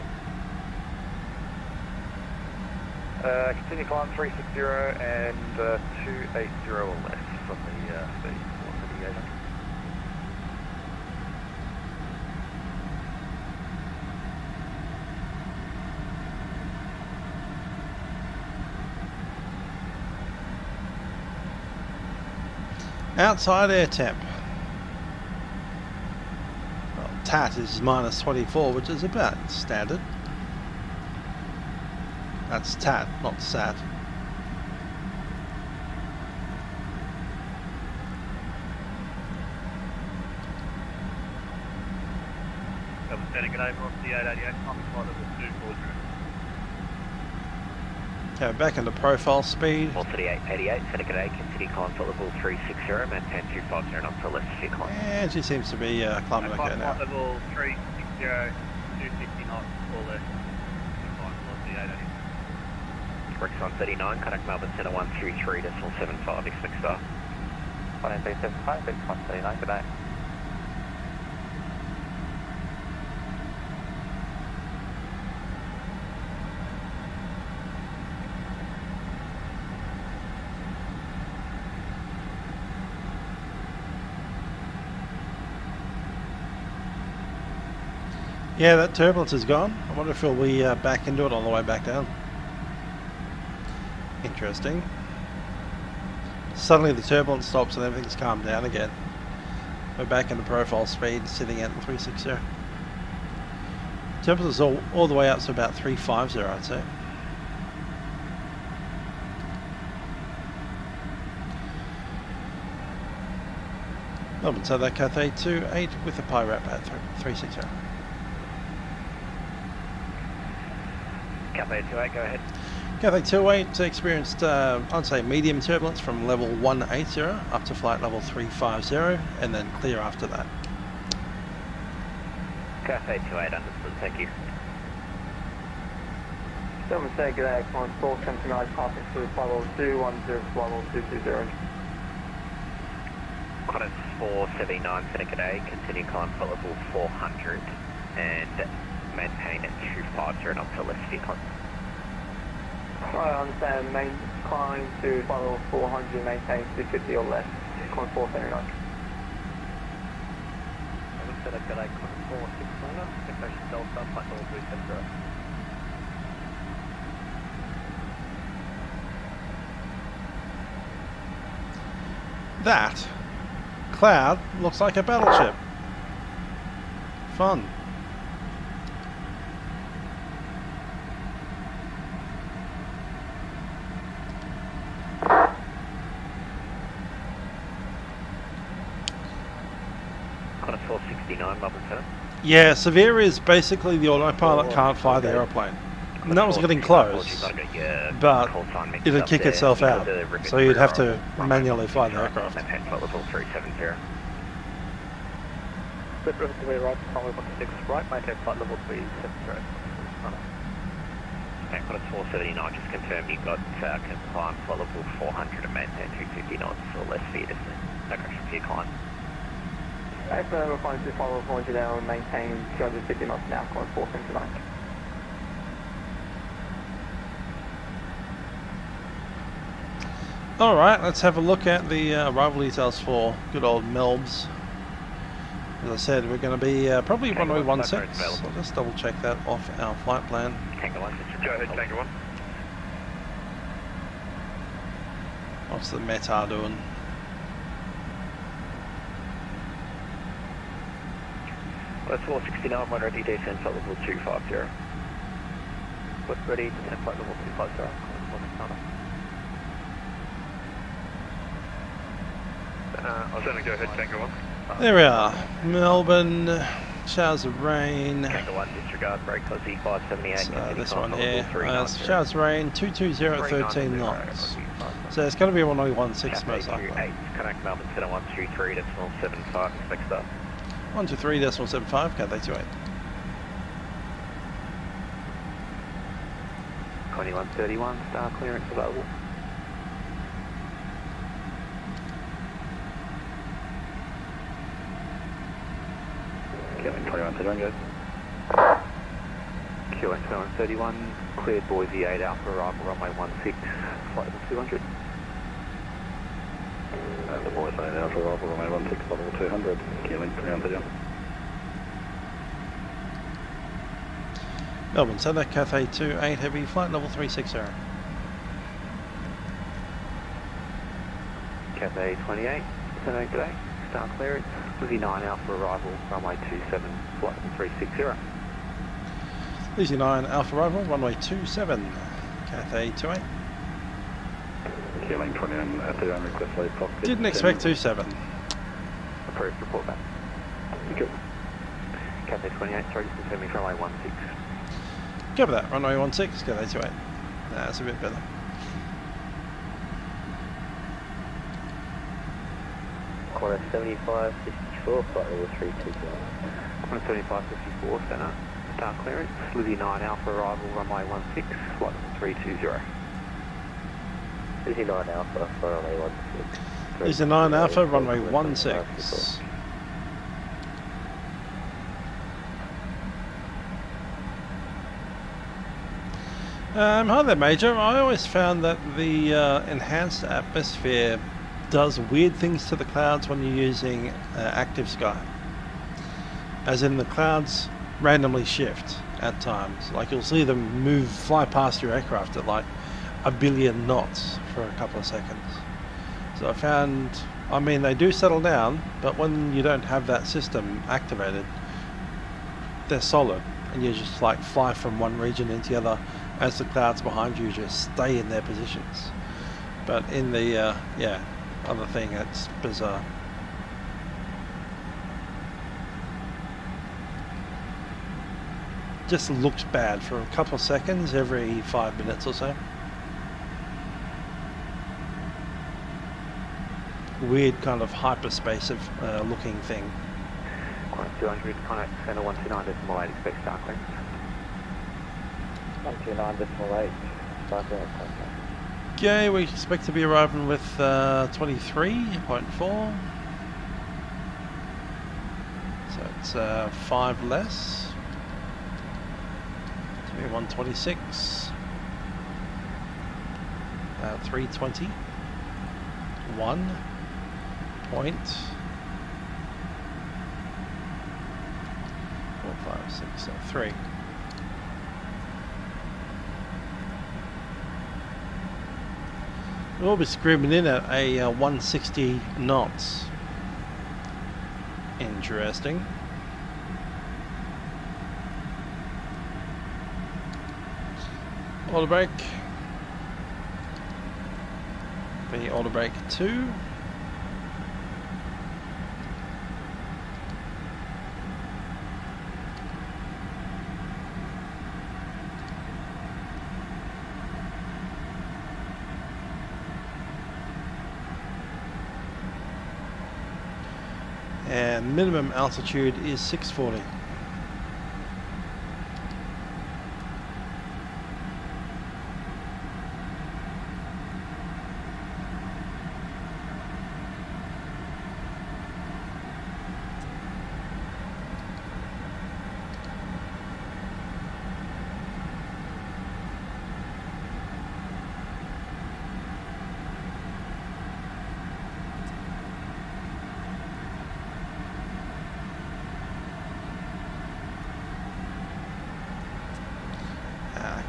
Continue climb 360 and 280 or less from the speed, velocity 800. Outside air temp. Well, TAT is -24, which is about standard. That's TAT, not SAT. Okay, back into profile speed. Velocity 888, Seneca continue climb to level 360, maintain 250 and up to left vehicle. And she seems to be climbing okay now. Level 360, 250 knots or less. Velocity 888. Rex 139, contact Melbourne Centre 123.75, expect star. 18375, Rex 139, good day. Yeah, that turbulence is gone. I wonder if we'll be back into it on the way back down. Interesting. Suddenly the turbulence stops and everything's calmed down again. We're back into profile speed, sitting at 360. Turbulence is all the way up to about 350, I'd say. Melbourne, so that Cathay 28 with the Pirate at 360. Cathay 28, go ahead. Cathay 28 experienced, I'd say, medium turbulence from level 180 up to flight level 350, and then clear after that. Cathay 28, understood, thank you. Gentlemen, say good day, climb 479, passing through flight level 210, flight level 220. Qantas 479, Seneca Day, continue climb for level 400 and maintain at 250 and up to left vehicle. I understand, main climb to flight level 400, maintain 250 or less, climb 479. Seneca Day, climb 469, expectation Delta, flight level 370. That cloud looks like a battleship. Fun. Qantas 469, Melbourne Centre. Yeah, severe is basically the autopilot can't fly the aeroplane. And that was getting close, but it'd kick itself out, so you'd have to manually fly the aircraft. Maintain flight level 370. Split river to the right, runway 16 right, maintain flight level 370. Okay, got a 479, just confirm you got climb flight level 400 and maintain 250 knots or less for your descent. No correction for your climb. Excellent, we're flying to flight level 400 now and maintain 250 knots now, climb 479. Alright, let's have a look at the arrival details for good old Melbs. As I said, we're going to be probably runway 16, so I'll just double check that off our flight plan. Go ahead, Tango 1. What's the METAR doing? That's 469, when ready, descent flight level 250. What's ready, descent flight level 250. I'll certainly go ahead, Tango 1. There we are, Melbourne, showers of rain. Tango 1, disregard, brake Aussie 578. So this one here, showers of rain, 220, 13 knots. So it's going to be runway 16 most likely. Connect Melbourne Center 123.75, expect start. 123.75, Cathay 28. 2131, star clearance available. QN 2131, go. QN 2131, cleared Boise 8 Alpha, arrival runway 16, flight level 200. The Boise 8 Alpha, arrival runway 16, flight level 200, QN 2131. Melbourne Centre, Cathay 28 Heavy, flight level 360. Cathay 28, Centre today, star clearance. Lizzie 9 Alpha arrival, runway 27, flight 360. Lizzie 9 Alpha arrival, runway 27, Cathay 28. Killing 21 at the request lead cockpit. Didn't expect 27. Approved, report back. Good. Cathay 28, sorry, just confirming for runway 16. Cover that, runway 16, Cathay 28. That's a bit better. Quarter 7554, flight level 320. Quarter 7554, centre, star clearance. Lizzie 9 Alpha arrival, runway 16, flight level 320. Lizzie 9 Alpha, runway 16. Lizzie 9 Alpha, runway 16. Hi there, Major. I always found that the enhanced atmosphere does weird things to the clouds when you're using ActiveSky. As in, the clouds randomly shift at times. Like, you'll see them fly past your aircraft at like 1 billion knots for a couple of seconds. So I found, I mean, they do settle down, but when you don't have that system activated, they're solid, and you just like fly from one region into the other as the clouds behind you just stay in their positions. But in the other thing, it's bizarre. Just looks bad for a couple of seconds every 5 minutes or so. Weird kind of hyperspace of looking thing. Quite 200, contact center 129.8, expect star clearance. 129.8, star clearance. Okay, we expect to be arriving with 23.4. So it's 5 less. To be 126. 320. 1 point. 4, 5, 6, 3. We'll be screaming in at a 160 knots. Interesting. Auto brake. The auto brake 2. And minimum altitude is 640.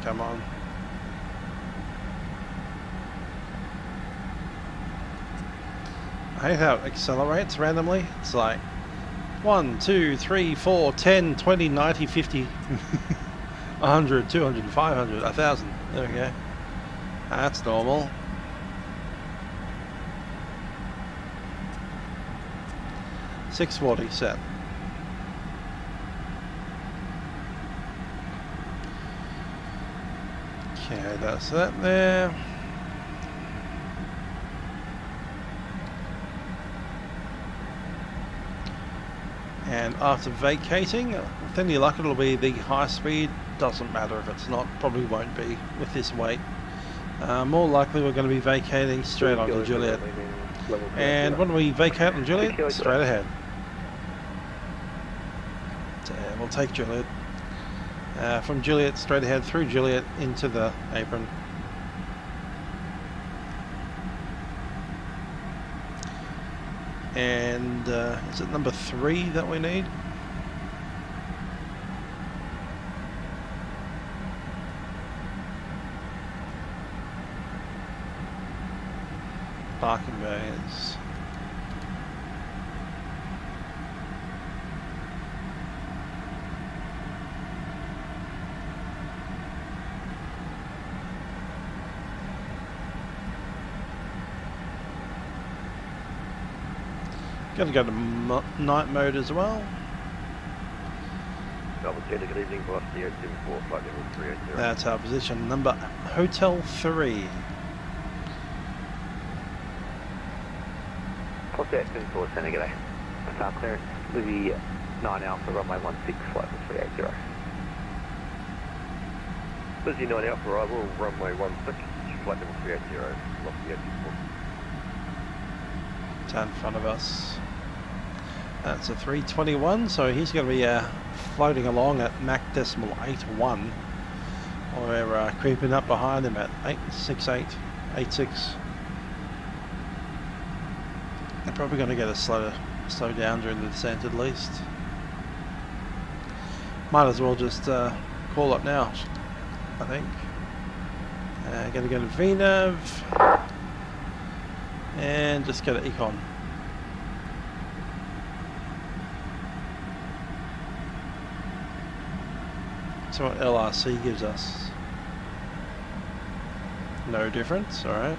Come on. I hate how it accelerates randomly. It's like 1, 2, 3, 4, 10, 20, 90, 50, 100, 200, 500, 1,000. There we go. That's normal. $640 set. Okay, that's that there. And after vacating, with any luck it'll be the high speed. Doesn't matter if it's not, probably won't be with this weight. More likely we're going to be vacating straight onto Juliet. And when we vacate on Juliet, straight ahead. And we'll take Juliet. From Juliet straight ahead through Juliet into the apron. And is it number 3 that we need? Parking bays. Going to go to night mode as well. Good evening, velocity 874, flight level 380. That's our position number, Hotel 3. Velocity 874, Santa G'day. Star clearance, Livery 9 Alpha, runway 16, flight level 380. Livery 9 Alpha, arrival, runway 16, flight level 380, velocity 864. In front of us. That's a 321, so he's going to be floating along at Mach decimal 81. We're creeping up behind him at 868, 86. They're probably going to get us slow down during the descent at least. Might as well just call up now, I think. Going to go to VNav. And just go to Econ. So what LRC gives us. No difference, alright.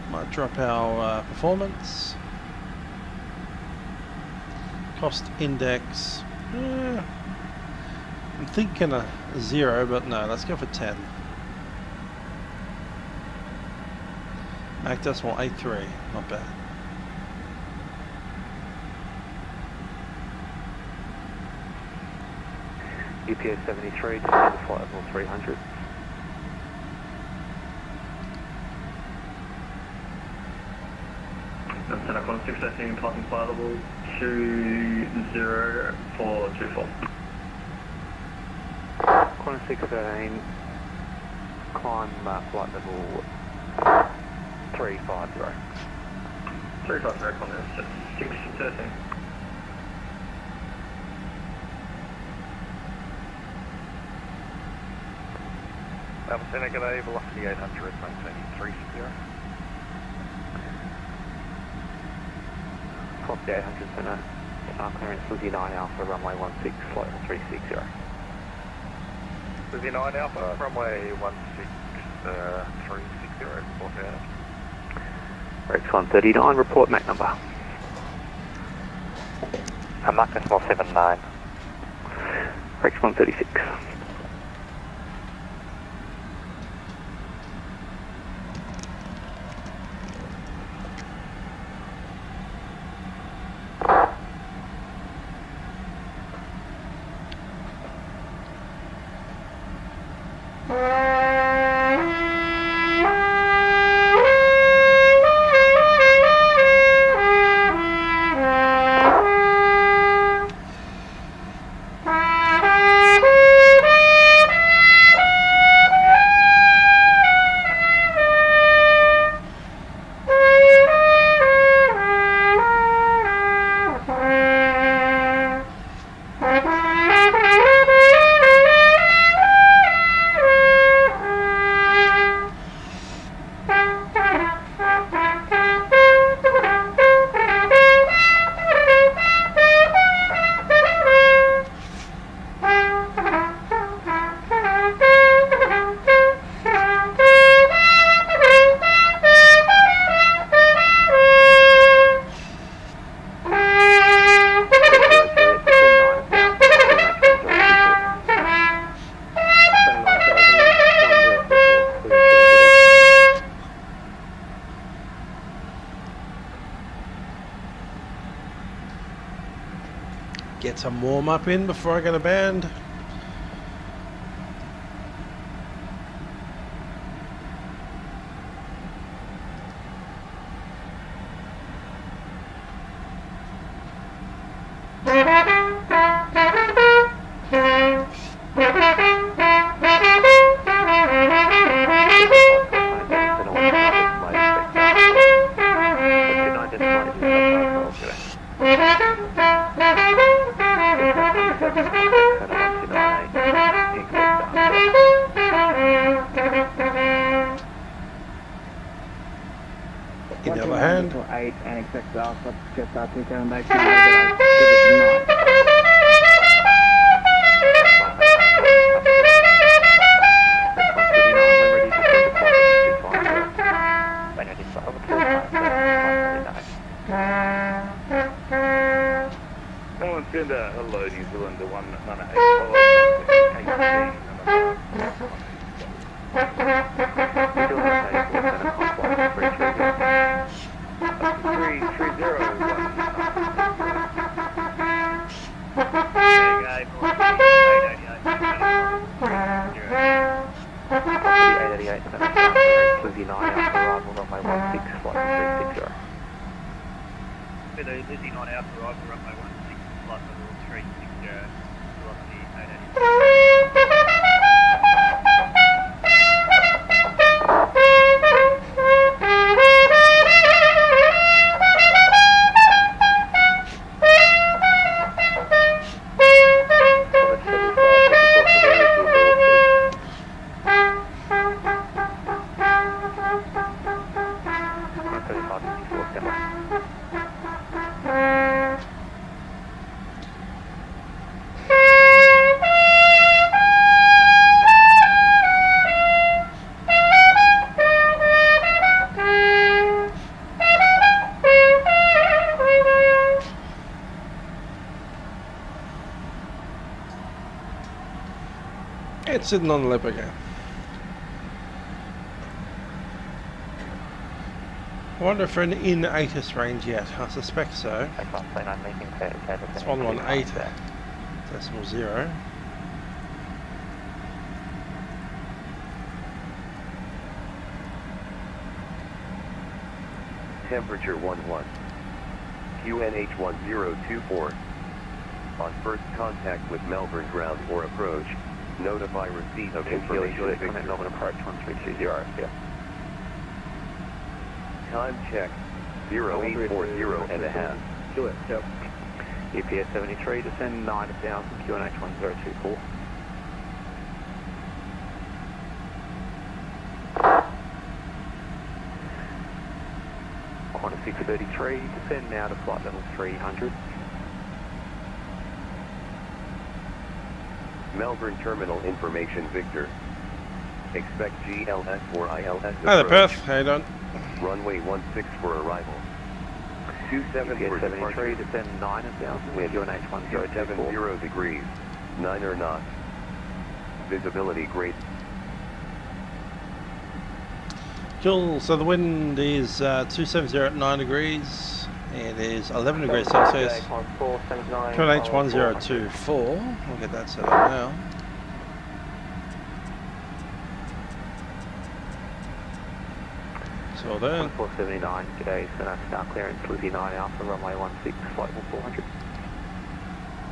Might drop our performance. Cost index. I'm thinking a 0, but no, let's go for 10. Mach decimal 83, not bad. UPS 73, to flight level 300. Center Con 613, passing flight level 20424. Con 613, climb flight level 350. 350, Con 613. Center, G'day, velocity 800, maintaining 360. Velocity 800, Center, star clearance, Livery 9 Alpha, runway 16, flight level 360. Livery 9 Alpha, runway 16, 360, report out. Rex 139, report Mach number. Mach decimal 79. Rex 136. Get some warm up in before I go to band. In the other hand, 8 and expect alpha, just after coming back to I give it 9. Someone send a hello New Zealand to 198. Lizzie 9 Alpha arrival, runway 16, flight level 360, velocity 880. it's sitting on the lip again. I wonder if we're in ATIS range yet. I suspect so. It's 118.0. Temperature 11. QNH 1024. On first contact with Melbourne ground or approach, notify receipt of information. Melbourne approach 1320. Yeah. Time check 0840 and a half. Do it. Yep. EPS 73, descend 9000, QNH 1024. Qantas 633, descend now to flight level 300. Melbourne Terminal Information Victor. Expect GLS or ILS approach. Hi there, Perth. How you doing? Runway 16 for arrival. 27 for departure. Descend 9000, Wind QNH 1024. 70 degrees. 9 knots. Visibility great. Cool. So the wind is 270 at 9 degrees. It is 11 degrees Celsius. QNH 1024. We'll get that set up now. So there. 479, g'day, so start clearance, Lizzie 9 Alpha, runway 16, flight level 400.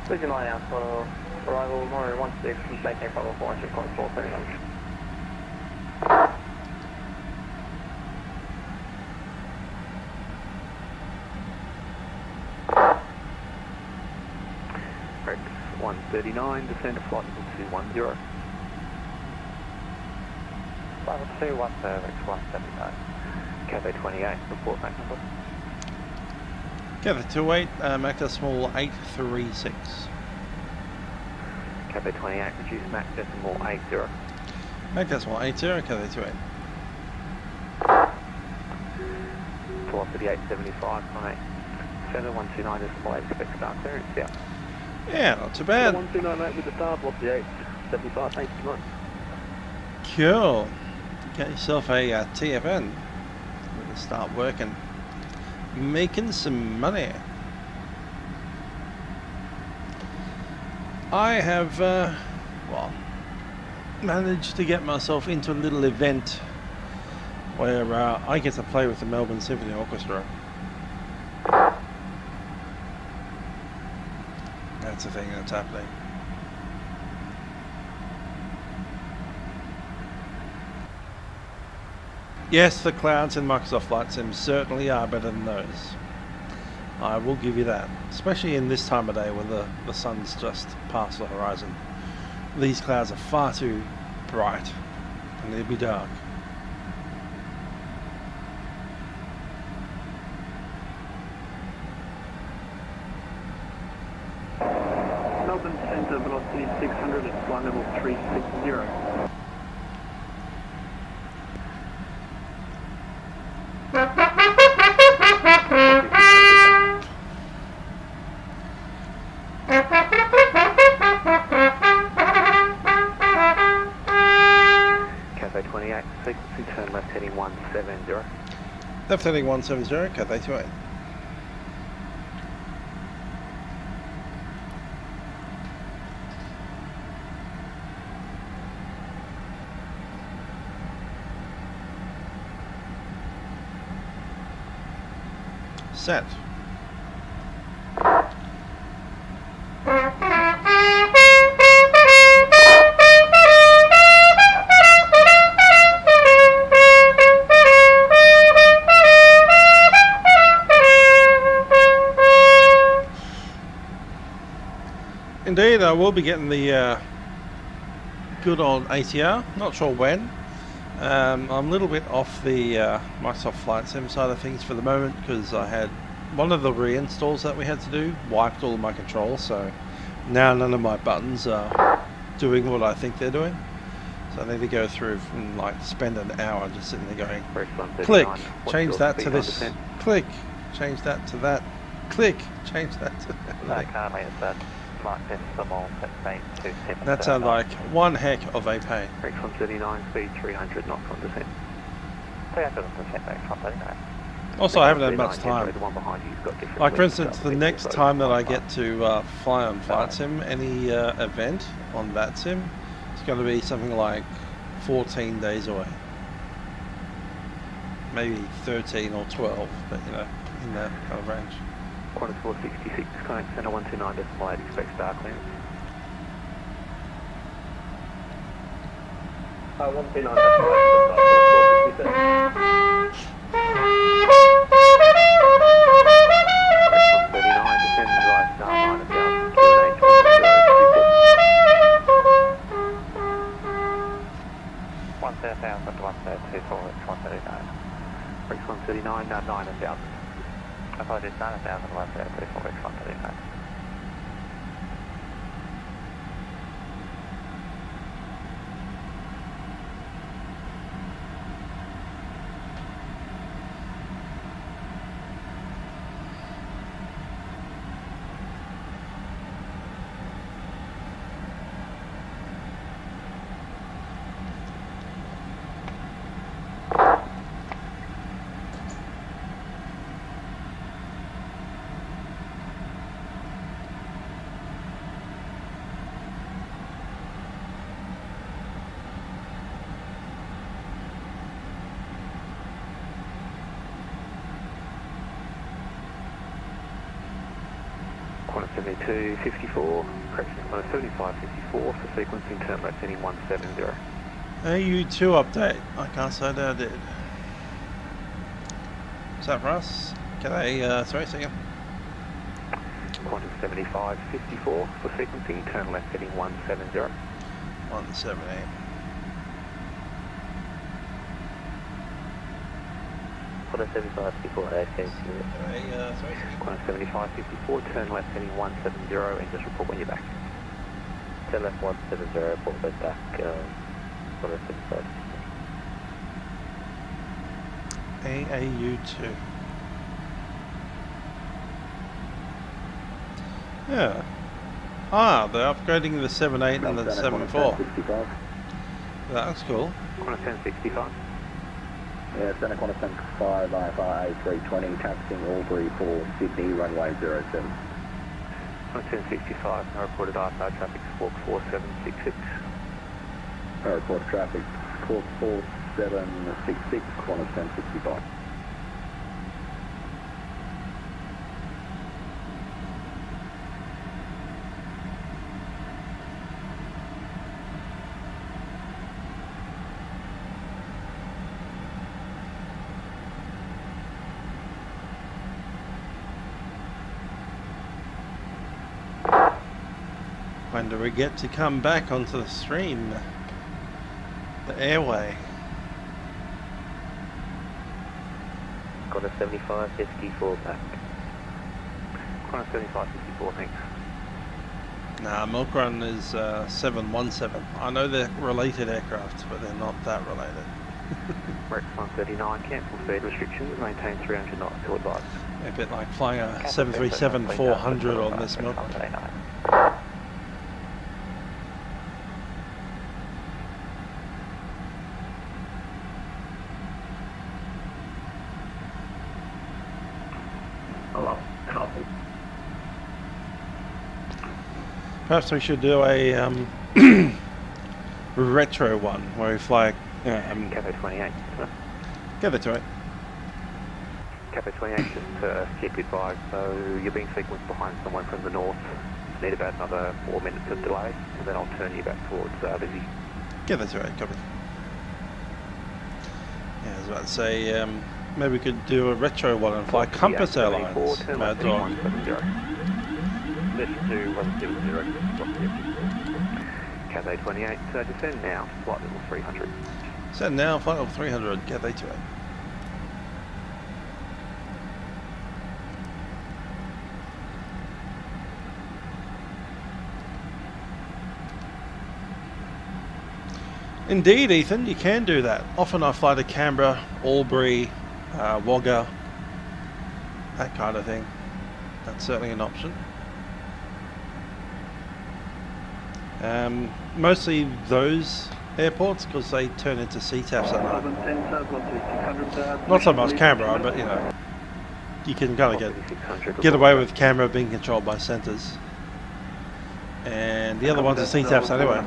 Lizzie 9 Alpha, arrival, runway 16, maintain flight level 400, climb 479. Rex 139, descend to flight level 210. Flight level 210, Rex 179. Cathay 28, report back number. Cathay 28, Mac decimal 836. Cathay 28, reduce Mac decimal 80. Mac decimal 80, Cathay 28. Velocity 875, on 7 129 decimal 8, expect start clearance, yeah. Yeah, not too bad. 1298 with the star, velocity 875, thank you much. Cool. Get yourself a TFN. Start working, making some money. I have well, managed to get myself into a little event where I get to play with the Melbourne Symphony Orchestra. That's the thing that's happening. Yes, the clouds in Microsoft Flight Sim certainly are better than those. I will give you that. Especially in this time of day when the sun's just past the horizon. These clouds are far too bright and they'll be dark. Melbourne Centre, velocity 600 at flight level 360. Cathay 28, sequencing turn left heading 170. Left heading 170, Cathay 28. Set. Indeed, I will be getting the good old ATR. Not sure when. I'm a little bit off the Microsoft Flight Sim side of things for the moment because I had one of the reinstalls that we had to do wiped all of my controls, so now none of my buttons are doing what I think they're doing. So I need to go through and like spend an hour just sitting there going, click, change that to this, click, change that to that, click, change that to that. Currently it's at Mark decimal 1627. That sounds like one heck of a pain. Rex 139, speed 300 knots on descent. 300 Rex 139. Also, I haven't had much time. Like for instance, the next time that I get to fly on Flight Sim, any event on VATSIM, it's going to be something like 14 days away. Maybe 13 or 12, but you know, in that kind of range. Qantas 466, connect center 129 decimal 8, expect star clearance. 129 decimal 8, 39, descend right star 9000, Q&A 130,000, 139. Rex 139, 9000. Apologies, 9000, 130, Rex 139. 172.54, correction, 175.54 for sequencing, turn left heading 170. AU2 update. I can't say that I did. Is that for us? Cathay, sorry, second. Quantum 75.54 for sequencing, turn left heading 170. 178. Quantum 75.54, sorry. Quantum 75.54, turn left heading 170 and just report when you're back. Turn left 170, report when back, Quantum 75. AAU2. Yeah. Ah, they're upgrading the 7.8 and the 7.4. That's cool. Quantum 1065. Yeah, Centre Quantum 75, IFR A320, taxiing Albury for Sydney, runway 07. Quantum 1065, no reported IFR traffic, squawk 4766. No report traffic, squawk 4766, Quantum 1065. When do we get to come back onto the stream? The airway. Got a 75.54 back. Got a 75.54, thanks. Nah, Milkrun is 717. I know they're related aircraft, but they're not that related. Rex 139, cancel speed restrictions, maintain 300 knots to advise. A bit like flying a 737-400 on this Milkrun. Perhaps we should do a retro one where we fly Cathay 28. Cathay 28. Cathay 28, just keep advised, so you're being sequenced behind someone from the north. Need about another 4 minutes of delay, and then I'll turn you back towards Lizzie. Cathay 28, copy. Yeah, I was about to say, maybe we could do a retro one and fly Compass Airlines. Mad Dog. Lift to 170. Cathay 28, descend now, flight level 300. Descend now, flight level 300, Cathay 28. Indeed, Ethan, you can do that. Often I fly to Canberra, Albury, Wagga, that kind of thing. That's certainly an option. Mostly those airports because they turn into CTAFs at night. Not so much Canberra, but you know, you can kind of get away with Canberra being controlled by centres. And the other ones are CTAFs anyway.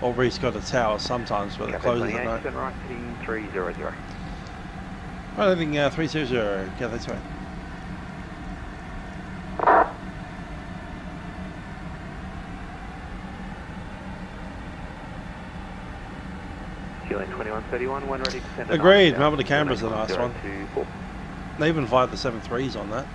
Albury's got a tower sometimes where it closes at night. Right, heading 300. I don't think 300, yeah, that's right. Fueling 2131, when ready to send. Agreed, Melbourne to Canberra's a nice one. They even fly the 73s on that.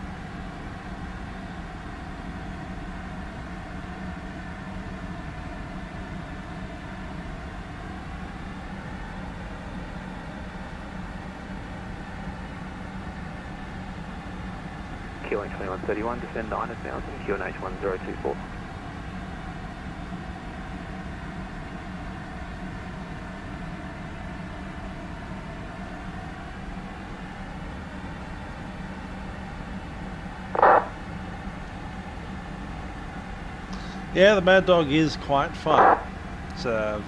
QH 2131, descend 9,000, QNH 1024. Yeah, the Mad Dog is quite fun. It's a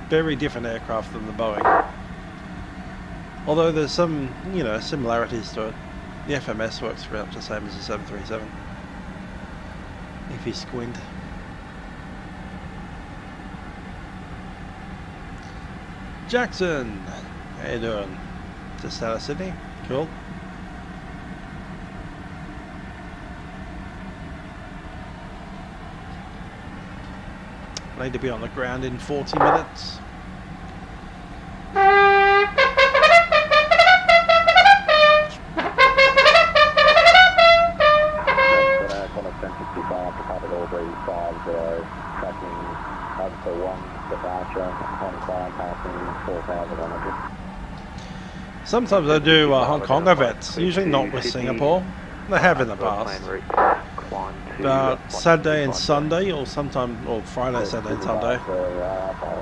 very different aircraft than the Boeing. Although there's some, you know, similarities to it. The FMS works pretty much the same as the 737. If you squint. Jackson! How you doing? Just out of Sydney? Cool. Need to be on the ground in 40 minutes. Qantas 1065, departed Albury 50, tracking hub for 1 departure, on climb passing 4,100. Sometimes I do Hong Kong events, usually not with Singapore. They have in the past. But Saturday and Sunday, or Friday, Saturday and Sunday,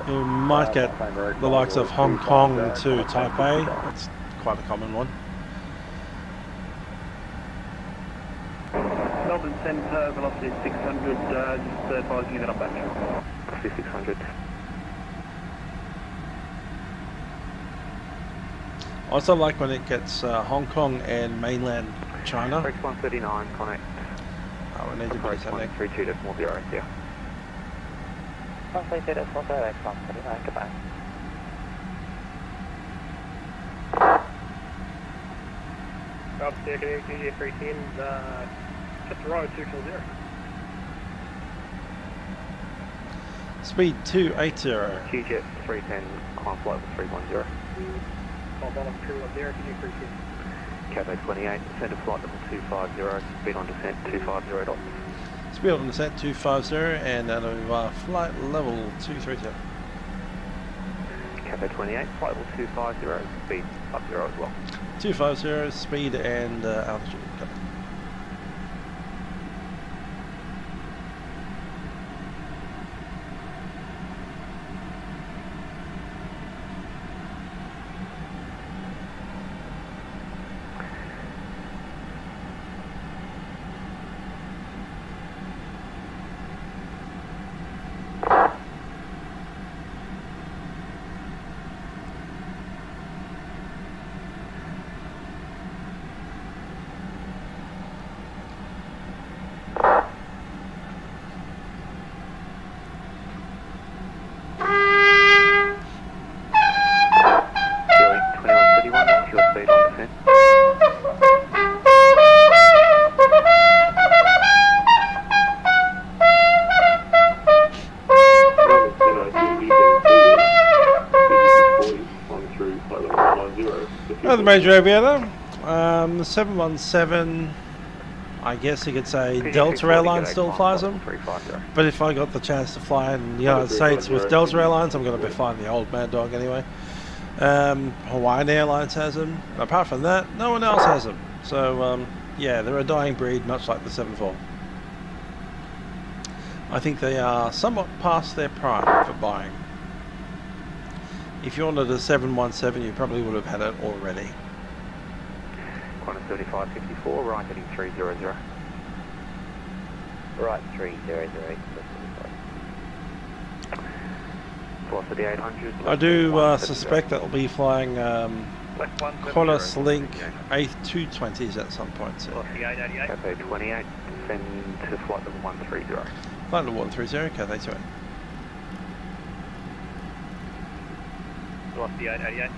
you might get the likes of Hong Kong to Taipei. That's quite a common one. Melbourne Centre, velocity 600, just advising you that I'm back. Velocity 600. I also like when it gets Hong Kong and mainland China. Approach 139, connect. Oh, we need to approach put something. 132.0, yeah. 132.0, X139, goodbye. Upstairs, QJ 310, just arrived 240. Speed 280. QJ 310, climb flight level 310. Call bottom 210, QJ 310. Cathay 28, descend to flight level 250, speed on descent 250 knots. Speed on descent 250, and that'll flight level 230. Cathay 28, flight level 250, speed up 0 as well. 250, speed and altitude. Okay. The major aviator, 717, I guess you could say Delta Airlines still flies them, but if I got the chance to fly in the United States with Delta Airlines, I'm going to be flying the old Mad Dog anyway. Hawaiian Airlines has them. Apart from that, no one else has them. So yeah, they're a dying breed, much like the 74. I think they are somewhat past their prime for buying. If you wanted a 717, you probably would have had it already. Qantas 7554, right heading 300. Right 300. Velocity 800. I do suspect that will be flying Qantas Link A220s at some point. So. Cathay 28, descend to flight level 130. Flight level 130, Cathay 28. Velocity 888,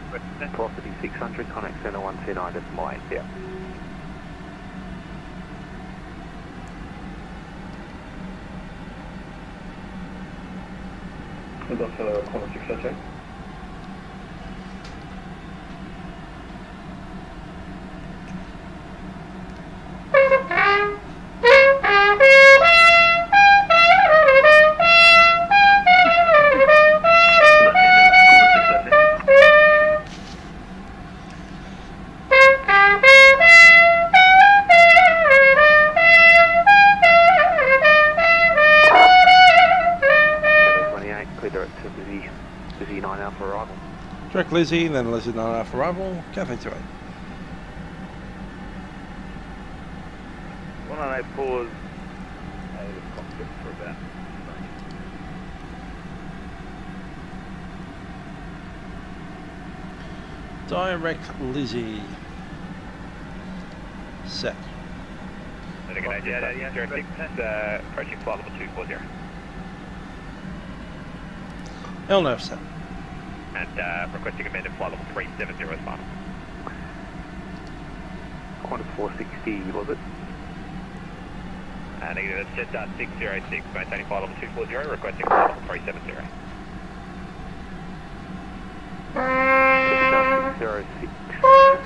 velocity 600, connect center 129, that's mine, yeah. That's Qantas 688. Direct Lizzie, then Lizzie 9 Alpha arrival, Cathay 28. 198 pause. Out of cockpit for about. Direct Lizzie. Set. Approaching flight level 240. LNAV set. And requesting amended flight level 370 as final. Qantas 460, was it? Negative, it's jet 606, maintaining flight level 240, requesting flight level 370. Jet 606. Flight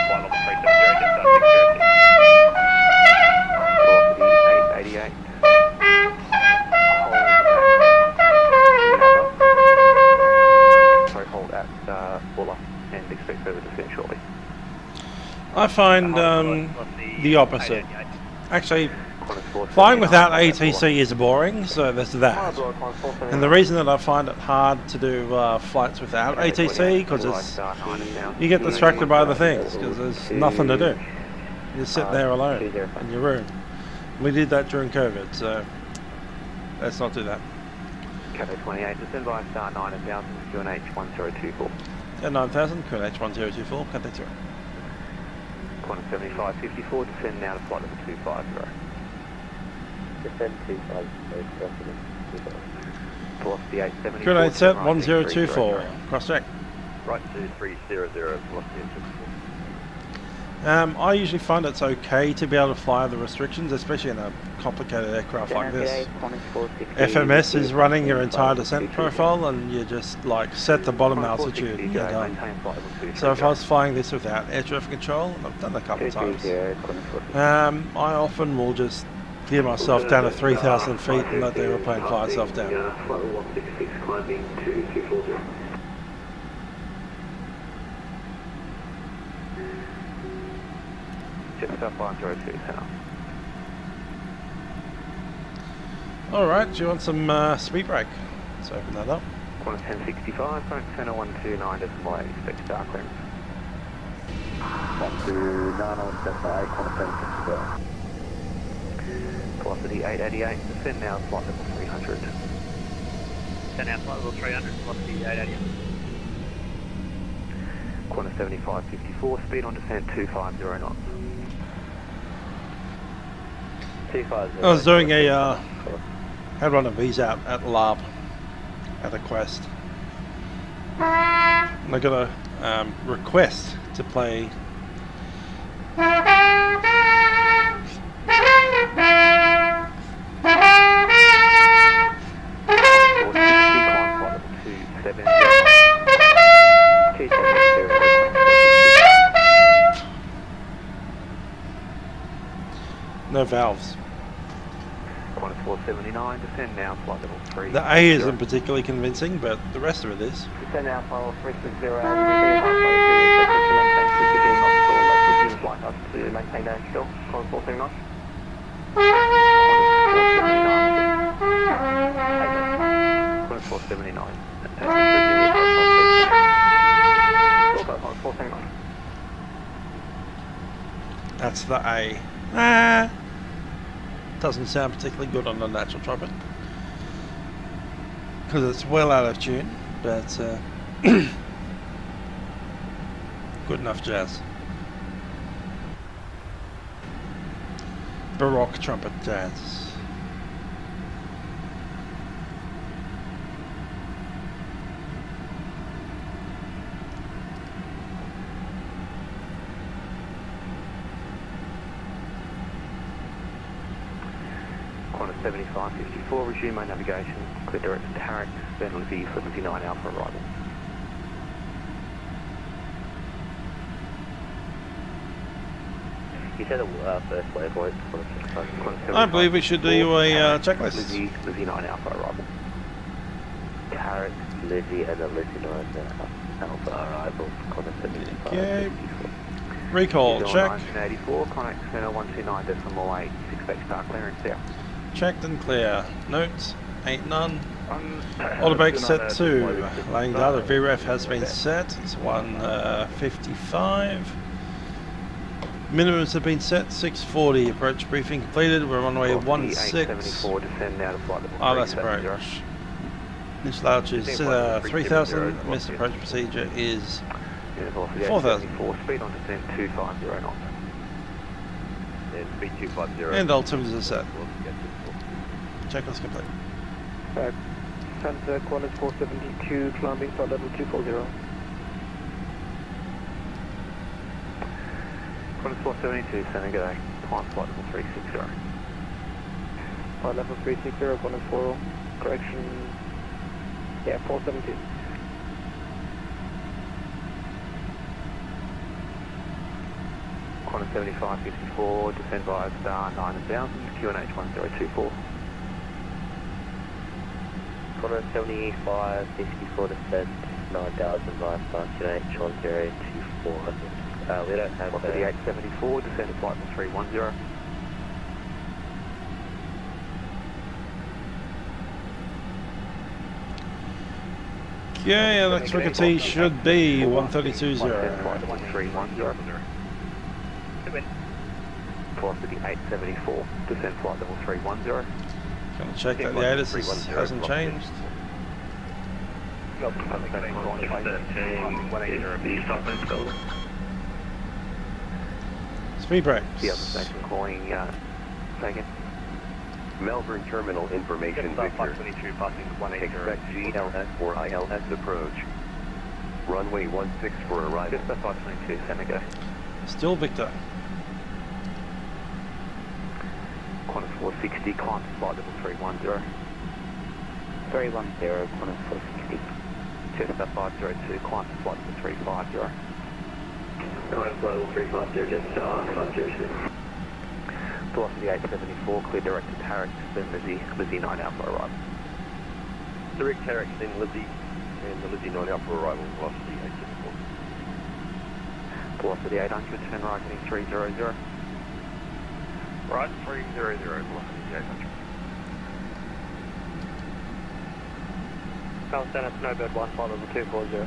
level 370, jet 606. Velocity 888. Hold at Buller and expect further descent shortly. I find the opposite. Actually, flying without ATC is boring, so there's that. And the reason that I find it hard to do flights without ATC, because you get distracted by other things, because there's nothing to do. You just sit there alone in your room. We did that during COVID, so let's not do that. Cathay 28, descend by star 9000, QNH 1024. 9000, QNH 1024, Cathay 2. Qantas 7554, descend now to flight level 250. Descend 250, velocity 870. QNH set 1024, cross check. Right to 300, velocity 874. I usually find it's okay to be able to fly the restrictions, especially in a complicated aircraft like this. FMS is running your entire descent profile, and you just like set the bottom altitude and you're done. So if I was flying this without air traffic control, and I've done it a couple of times, I often will just gear myself down to 3,000 feet and let the airplane fly itself down. Jet South 102 center. Alright, do you want some speed brake? Let's open that up. Qantas 1065, current center 129.8, expect star clearance. 129 on Cathay, Qantas 1065. Velocity 888, descend now, flight level 300. Descend now, flight level 300, velocity 888. Qantas 7554, speed on descent 250 knots. I was doing a, had one of these out at Lab, at a quest. And I got a request to play no valves. Qantas 479, descend now, flight level 3. The A isn't particularly convincing, but the rest of it is. Descend now, flight level 360, resume flight up to maintain dash still, Qantas 479. Qantas 479. That's the A. Doesn't sound particularly good on a natural trumpet because it's well out of tune, but good enough jazz. Baroque trumpet jazz. Qantas 7554, resume my navigation, clear direct to Tarek, then Livery 79 Alpha arrival. You said the first waypoint. I believe we should do a checklist. Livery 9 Alpha arrival. Tarek, Livery, and then Livery 9 Alpha arrival. Qantas 7554. Recall, check. 1984, contact center 129.8, expect start clearance there. Checked and clear. Notes, ain't none. Orbx set 2. Laying data VREF has been set. It's 155. Minimums have been set. 640. Approach briefing completed. We're on runway 16. Oh, that's approach. Initial altitude is 3,000. Missed approach procedure is 4,000. Speed on descent 250 knots. Speed 250. And altimeters are set. Checklist complete. Center Qantas 472, climbing flight level 240. Qantas 472, sending go. Climb flight level 360. Flight level 360, Qantas 4, correction, yeah, 472. Qantas 7554, descend via star 9000, QNH 1024. Qantas 7554, descend 9000 via star QNH 1024. We don't have the 874, descend to flight level 310. Yeah, next frequency should be 132.0. Flight level 310. Velocity 874, descend flight level 310. Gonna check that the ATIS hasn't changed. Speed brakes. The other station calling, second. Melbourne Terminal Information Victor. Expect GLS or ILS approach. Runway 16 for arrival. Just by 522, send a go. Still Victor. Qantas 460, climb to flight level 310. 310, Qantas 460. Chester 502, climb to flight level 350. Flight level 350, just 506. Velocity 874, clear direct to Tarek, then Lizzie 9 Alpha arrival. Direct Tarek, then Lizzie, and the Lizzie 9 Alpha arrival, velocity 874. Velocity 800, turn right heading 300. Right, 300, velocity 800. Carl Stand up, Snowbird 1, flight level 240.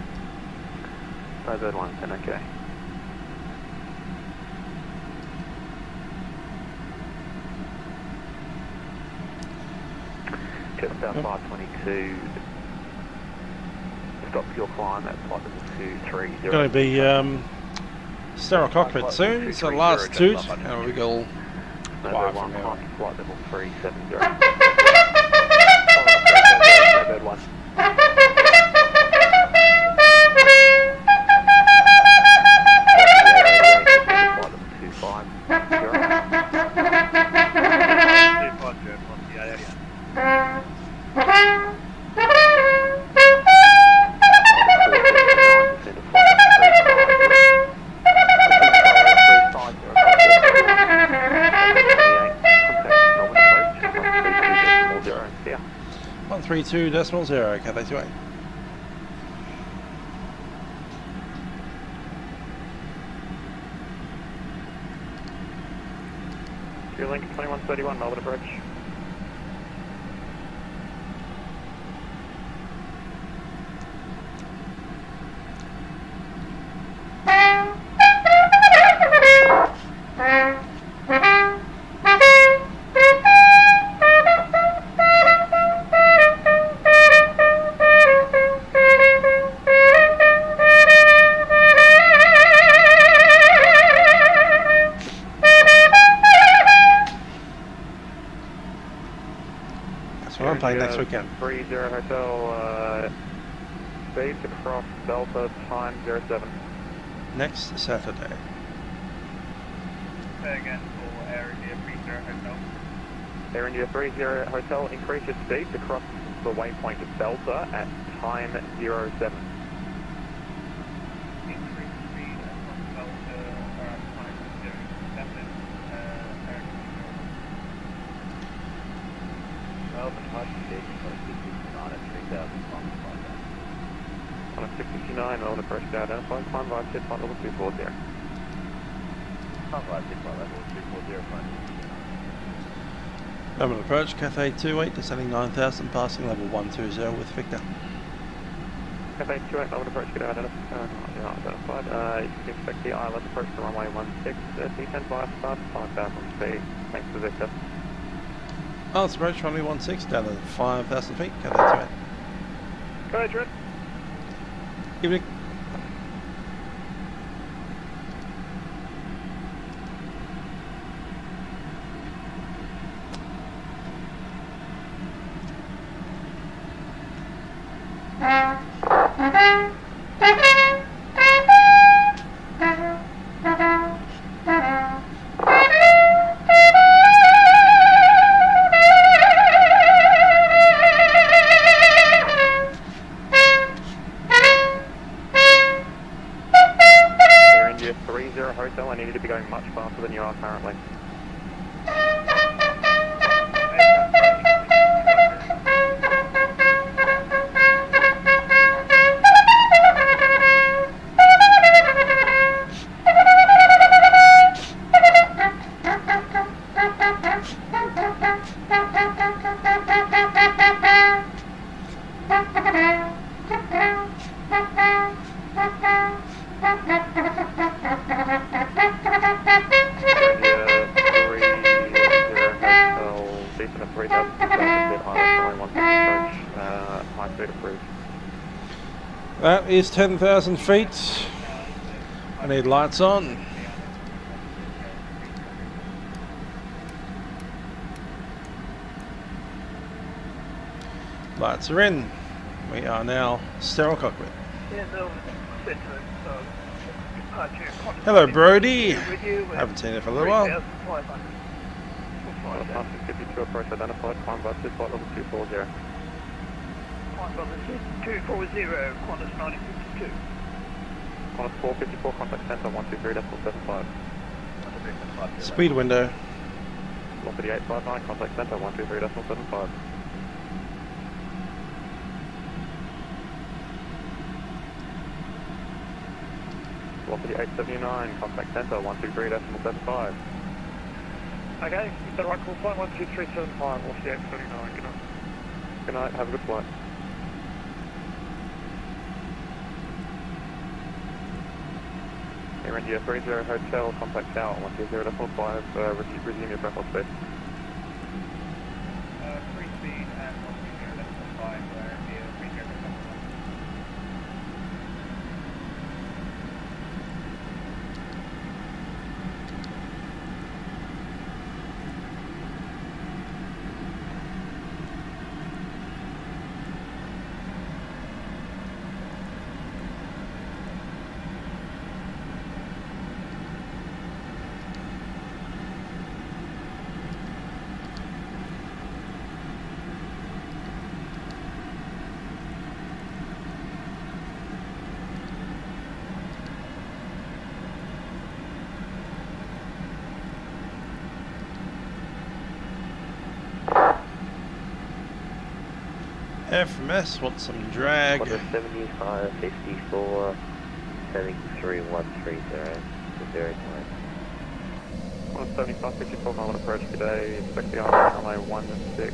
Snowbird 1, send okay. Chester 522, stop your climb at flight level 230. Going to be sterile cockpit soon, so last toot, and we go quiet from now. Flight level 370. Snowbird 1. Yeah. 132.0, Cathay 28. Your link 2131, Melbourne approach. I'm playing next weekend. 30 Hotel, base across Delta, time 07. Next Saturday. Say again for Air India 30 Hotel. Air India 30 Hotel, increase your speed to cross the waypoint of Delta at time 07. Increase speed across Delta time 07. Melbourne Pushback, on at 3,000 On a 659, Melbourne approach to identify, climb via tip flight level 240. Climb via tip flight level 240, flight. Melbourne approach, Cathay 28, descending 9,000, passing level 120 with Victor. Cathay 28, Melbourne approach, get identified. You can expect the ILS approach to runway 16, descend via start, 5,000 speed. Thanks to Victor. ILS approach, runway 16, down to 5,000 feet, Cathay 28. Go ahead, Trent. Evening. Decent at 3,000 feet, ILS runway 16 approach, high speed approved. That is 10,000 feet. I need lights on. Lights are in. We are now sterile cockpit. Hello, Brody. Haven't seen you for a little while. 52 approach identified, climb bus flight level 240. Climb bus 240, Qantas 9052. Qantas 454, contact center 123.75. Speed window. Velocity 859, contact center 123.75. Velocity 879, contact center 123.75. Okay, you got a right call flight 12375, velocity 879, good night. Good night, have a good flight. Air India 30 Hotel, contact tower 120.5, resume your breakfast speed. Free speed and 120.5, India 30 FMS wants some drag. 75, 54, heading 3130, 09. 175, 54 mile approach today, expect the ILS runway 16,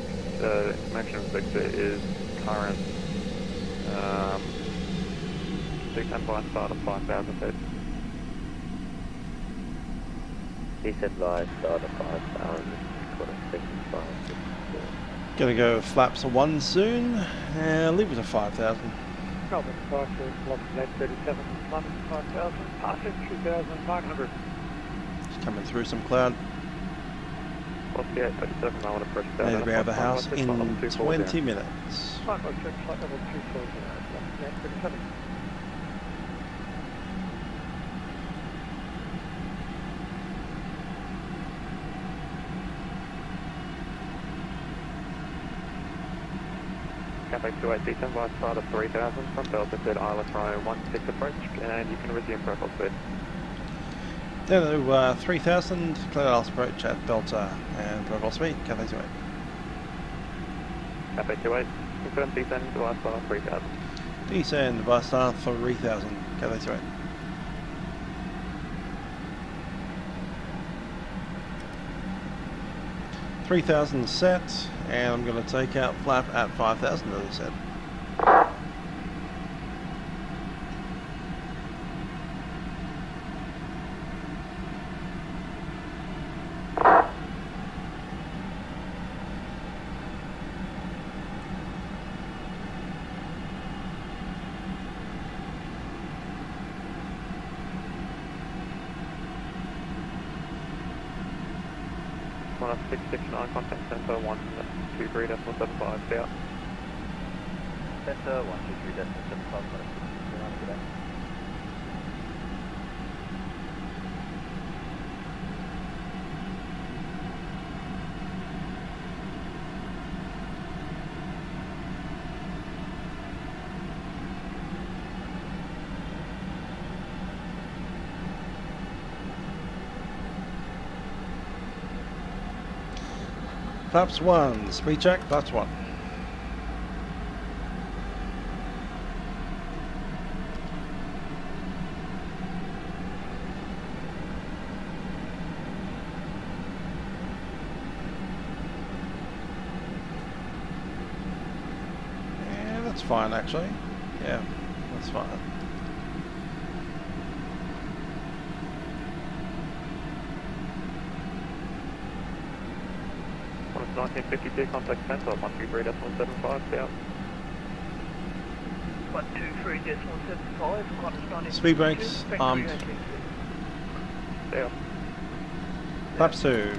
information Victor is current, descend by start of 5,000 feet. Descend by start of 5,000, Qantas 65. Gonna go flaps 1 soon, and leave it at 5,000. Melbourne departure, block 837, London 5000, passing 3,900. Just coming through some cloud. Velocity 837 mile approach. Need to be out of the house in 20 minutes. Flight level 240, block 837. Cathay 28, descend by start of 3,000 from Delta said ILS runway 16 approach, and you can resume profile speed. Delta 3000, clear ILS approach at Delta and profile speed, Cathay 28. Cathay 28, confirm descend by start of 3,000. Descend by start 3000, Cathay 28. $3,000 set, and I'm going to take out flap at 5,000 as I said. Qantas 669, contact center 123.75, out. Center 123.75, good day. Flaps 1, speed check, flaps 1. Yeah, that's fine actually. Yeah, that's fine. 1952, contact center, 123.75, south. 123.75, Speed brakes armed. South. Flaps 2.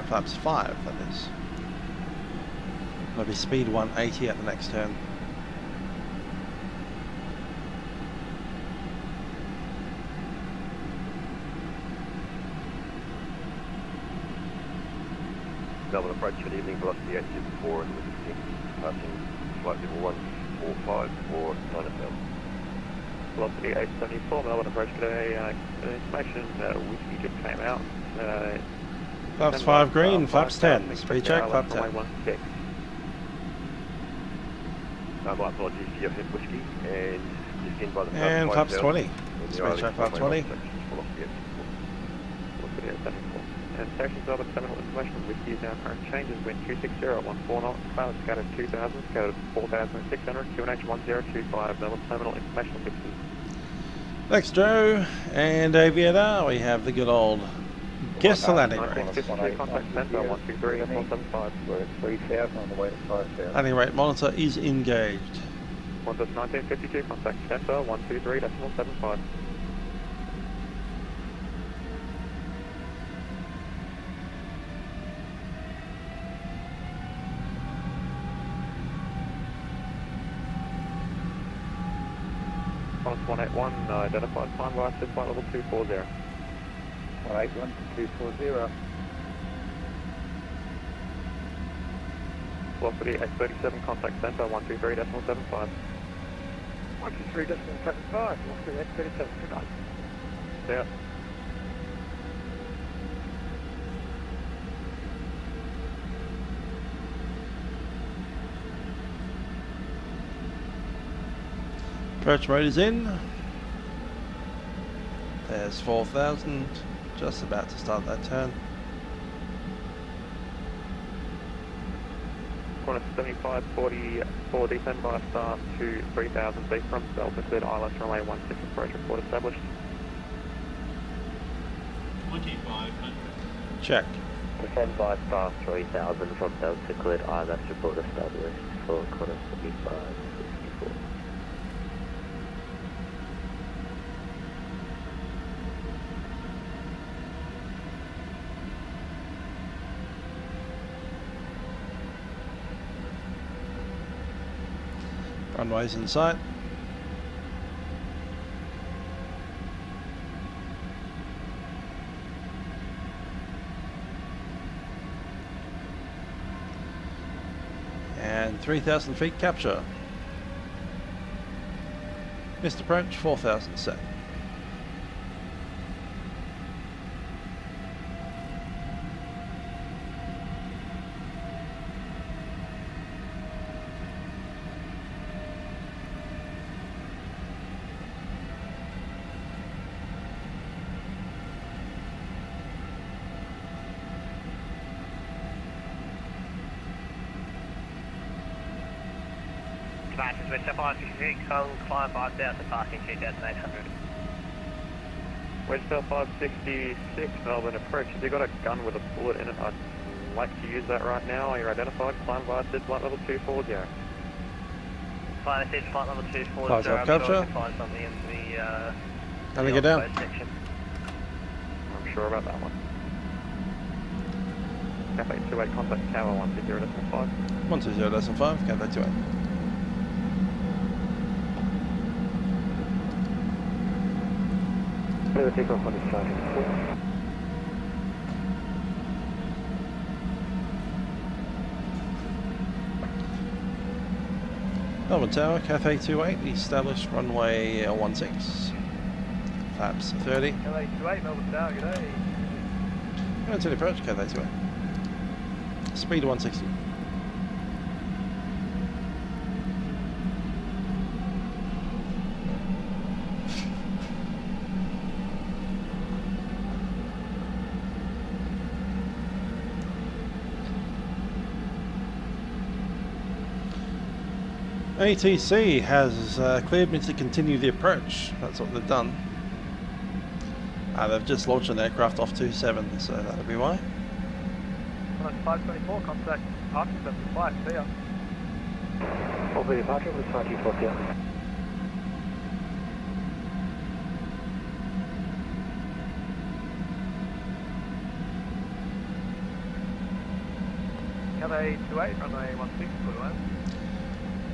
Flaps 5, that is. That'll be speed 180 at the next turn. Melbourne approach, good evening, velocity 874 and passing flight level 145 for 9FL. Velocity 874, Melbourne approach today, information, whiskey just came out. Flaps 5 green, flaps 10. Speed check, flap 10. My apologies for your head whiskey, and just in by the And flaps 20. Speed check, flap 20. And stations over terminal information with you now current changes, wind 260 at 14 knots, pilot scattered 2000, scattered 4600, QNH 1025, Melbourne terminal information 60. Thanks, Joe. And Aviator, we have the good old guest landing rate. Contact center 123.475. We're at 3,000 on the way to 5,000. Landing rate monitor is engaged. Qantas 1952, contact center 123.75. Qantas 181, identified climb via flight level 240. 181 to 240. Velocity 837, contact center 123.75. 123.75, velocity 837, good night. Yeah. Approach mode is in. There's 4,000. Just about to start that turn. Qantas 7544, descend by start to 3000 feet from Delta, cleared ILS runway 16, approach report established. 2500. Check. Descend by star 3000 from Delta, cleared ILS report established for Qantas 7564. Runways in sight. And 3,000 feet capture. Missed approach, 4,000 set. Departures West 566, climb 5,000, parking 2,800. Wedgetail 566, Melbourne approach. Has he got a gun with a bullet in it? I'd like to use that right now. You're identified, climb via SID flight level 240. Flight SID flight level 240, Close up capture. sure I can find something in the Let me get down. section. I'm sure about that one. Cathay 28, contact tower 120.5. 120.5, Cathay 28. Clear takeoff on the starting 4. Melbourne Tower, Cathay 28, established runway 16. Flaps 30. Cathay 28, Melbourne Tower, g'day. Going to the approach, Cathay 28. Speed 160. ATC has cleared me to continue the approach. That's what they've done. They've just launched an aircraft off 27, so that'll be why. 524, contact departure, 75, see ya. Over departure with 524, see ya. Cathay 28, runway 16, good land.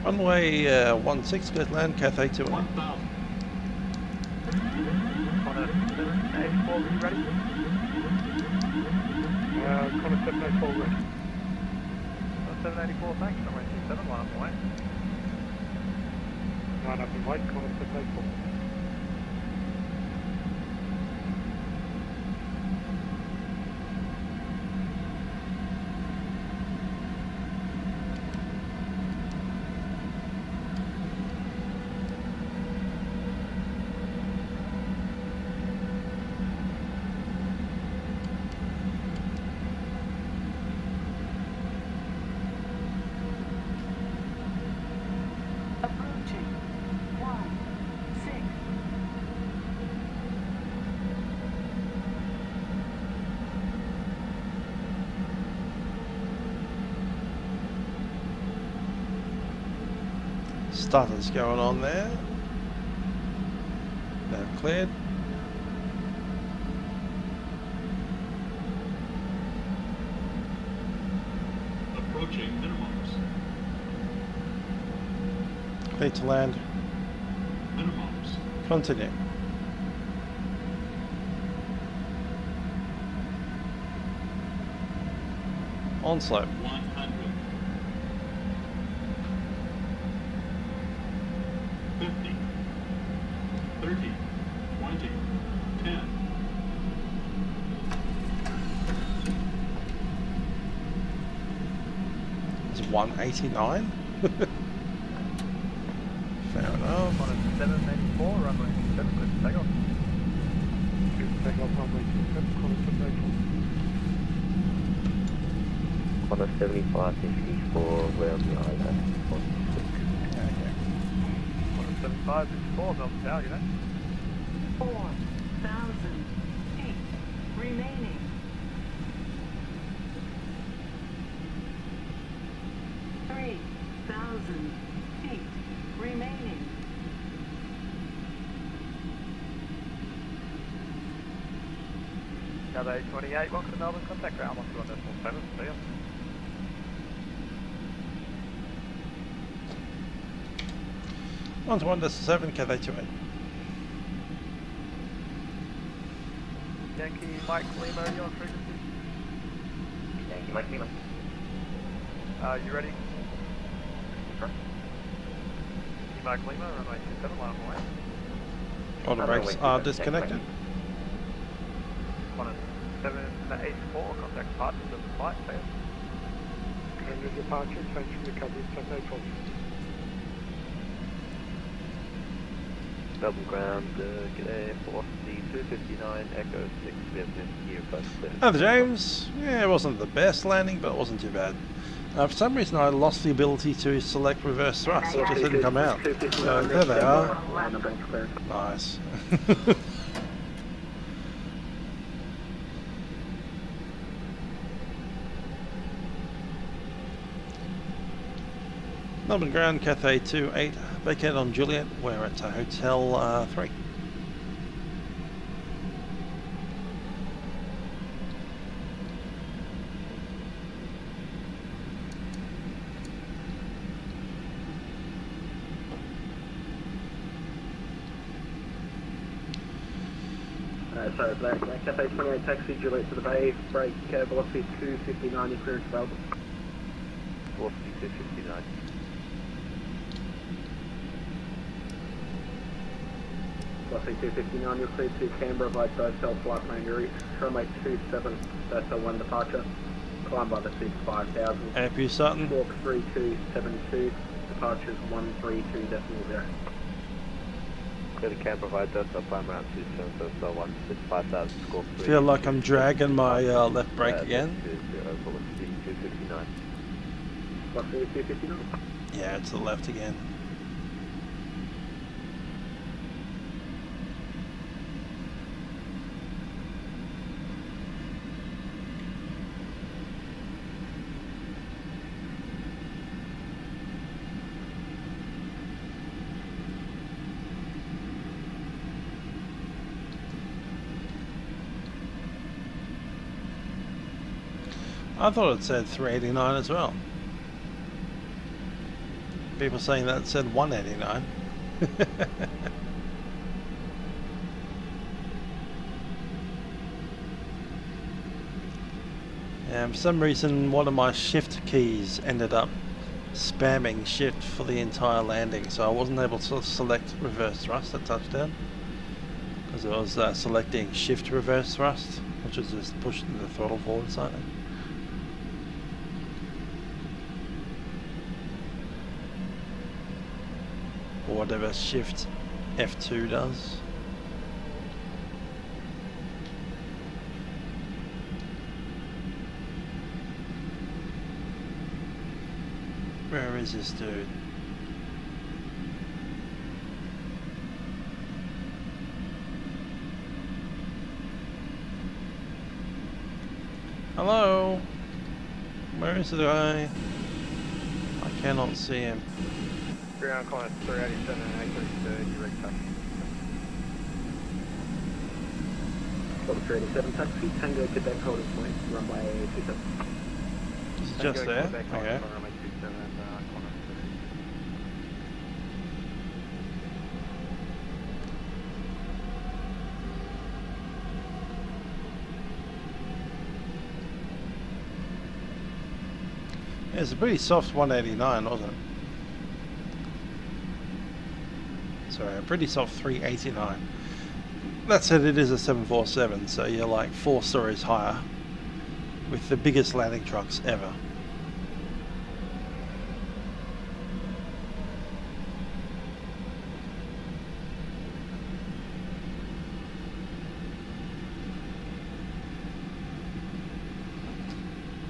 Runway 16, good land, Cathay 28. 1,000. On a 784, are you ready? Connor 784 ready. 784, thanks, runway 27, line up and wait. Line up and wait, Connor 784. Approaching. 1-6. Starters going on there. Now cleared. Approaching minimums. Clear to land. Minimums. Continue. On slope. 100. 50. 30. 20. 10. It's 189. Fair enough. On a 784, runway 27, good take off. Good take off, runway 27, Connor 784. On a 7554, where we are at 16. On a 7564, Melbourne Tower, you know? 4,000 feet remaining. 3,000 feet remaining. Cathay 28, welcome to Melbourne, contact ground 121.7, see ya. On to 1.7, Cathay 28. Yankee Mike Lima, you on frequency? Yankee Mike Lima. You ready? Yankee Mike Lima, runway 27, line up and wait. All the brakes are disconnected. On a 784, contact departure, the flight, see ya. Change of departure, change of recovery, 784. Melbourne ground, Cathay 259, Echo 6, business, gear 5. Hi there, James. Yeah, it wasn't the best landing, but it wasn't too bad. For some reason, I lost the ability to select reverse thrust. It just didn't come out. So there they are. Nice. Melbourne ground, Cathay 28, vacate on Juliet. We're at Hotel 3. Sorry for that. Cathay 28 taxi, Juliet to the bay, brake velocity 259, your clearance available. Velocity 259. Velocity 259, you're cleared to Canberra by Hotel flight plan Livery, runway 27, that's a 1 departure, climb by the 5000. Happy Sutton. Squawk 3272, departures 132.0. Clear to Canberra by Delta, climb route 27, 1, 5000, squawk 3. Feel like I'm dragging my left brake again. Velocity 259. Velocity 259? Yeah, it's the left again. I thought it said 389 as well. People saying that it said 189. And for some reason, one of my shift keys ended up spamming shift for the entire landing, so I wasn't able to select reverse thrust at touchdown because it was selecting shift reverse thrust, which was just pushing the throttle forward slightly. Or whatever shift F2 does. Where is this dude? Hello? Where is the guy? I cannot see him. Ground climb 387 and 830, rig taxi. Fox 387 taxi, Tango Quebec holding point, runway 27. Is it just there? Okay. Yeah, it's a pretty soft 189, wasn't it? Sorry, a pretty soft 389. That said, it is a 747, so you're like 4 stories higher with the biggest landing trucks ever.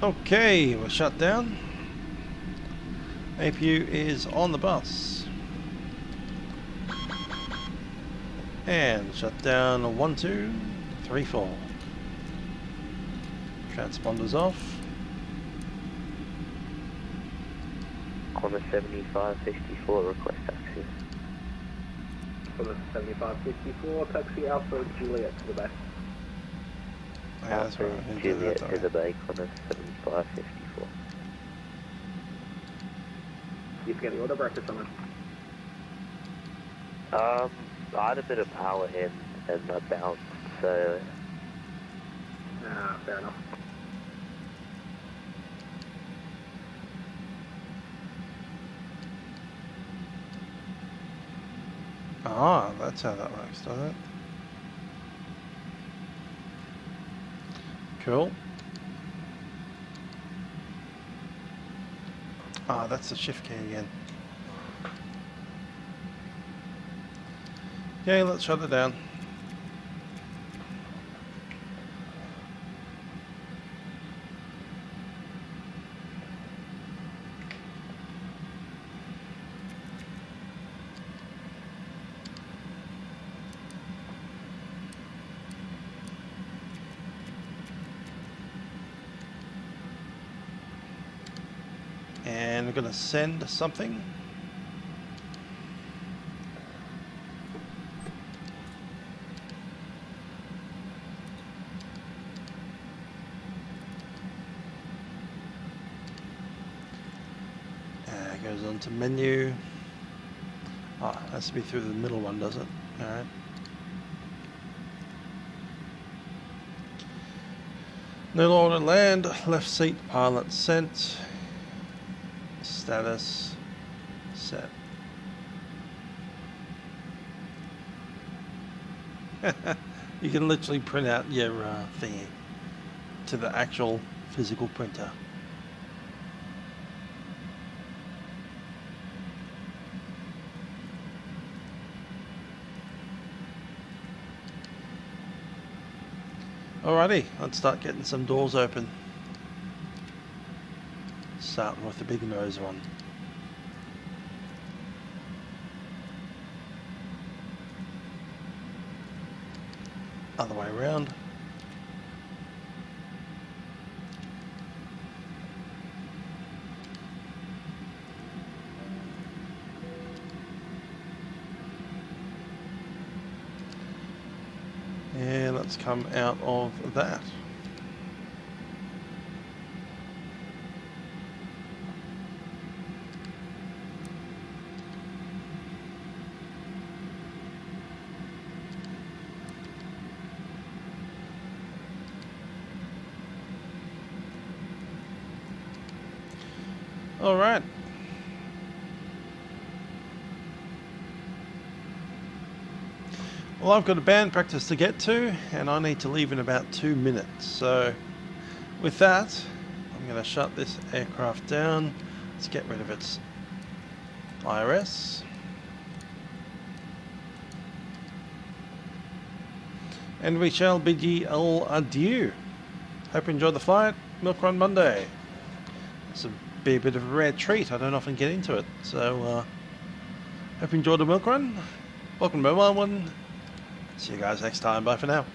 Okay, we're shut down. APU is on the bus. And shut down 1, 2, 3, 4. Transponders off. Corner 7554, request taxi. Corner 7554, taxi Alpha Juliet to the bay. Yeah, that's right. Juliet to the bay, corner 7554. You forget the order bracket on it. I had a bit of power in and I bounced, so... Fair enough. Ah, that's how that works, doesn't it? Cool. Ah, that's the shift key again. Okay, let's shut it down. And we're going to send something. Goes on to menu. Ah, has to be through the middle one, does it? Alright. No order land, left seat pilot sent. Status set. You can literally print out your thingy to the actual physical printer. Alrighty, let's start getting some doors open. Starting with the big nose one. Other way around. And let's come out of that. Alright. Well, I've got a band practice to get to, and I need to leave in about 2 minutes. So, with that, I'm going to shut this aircraft down. Let's get rid of its IRS. And we shall bid ye all adieu. Hope you enjoyed the flight. Milkrun Monday. This will be a bit of a rare treat. I don't often get into it. So, hope you enjoyed the Milkrun. Welcome to Melbourne. See you guys next time. Bye for now.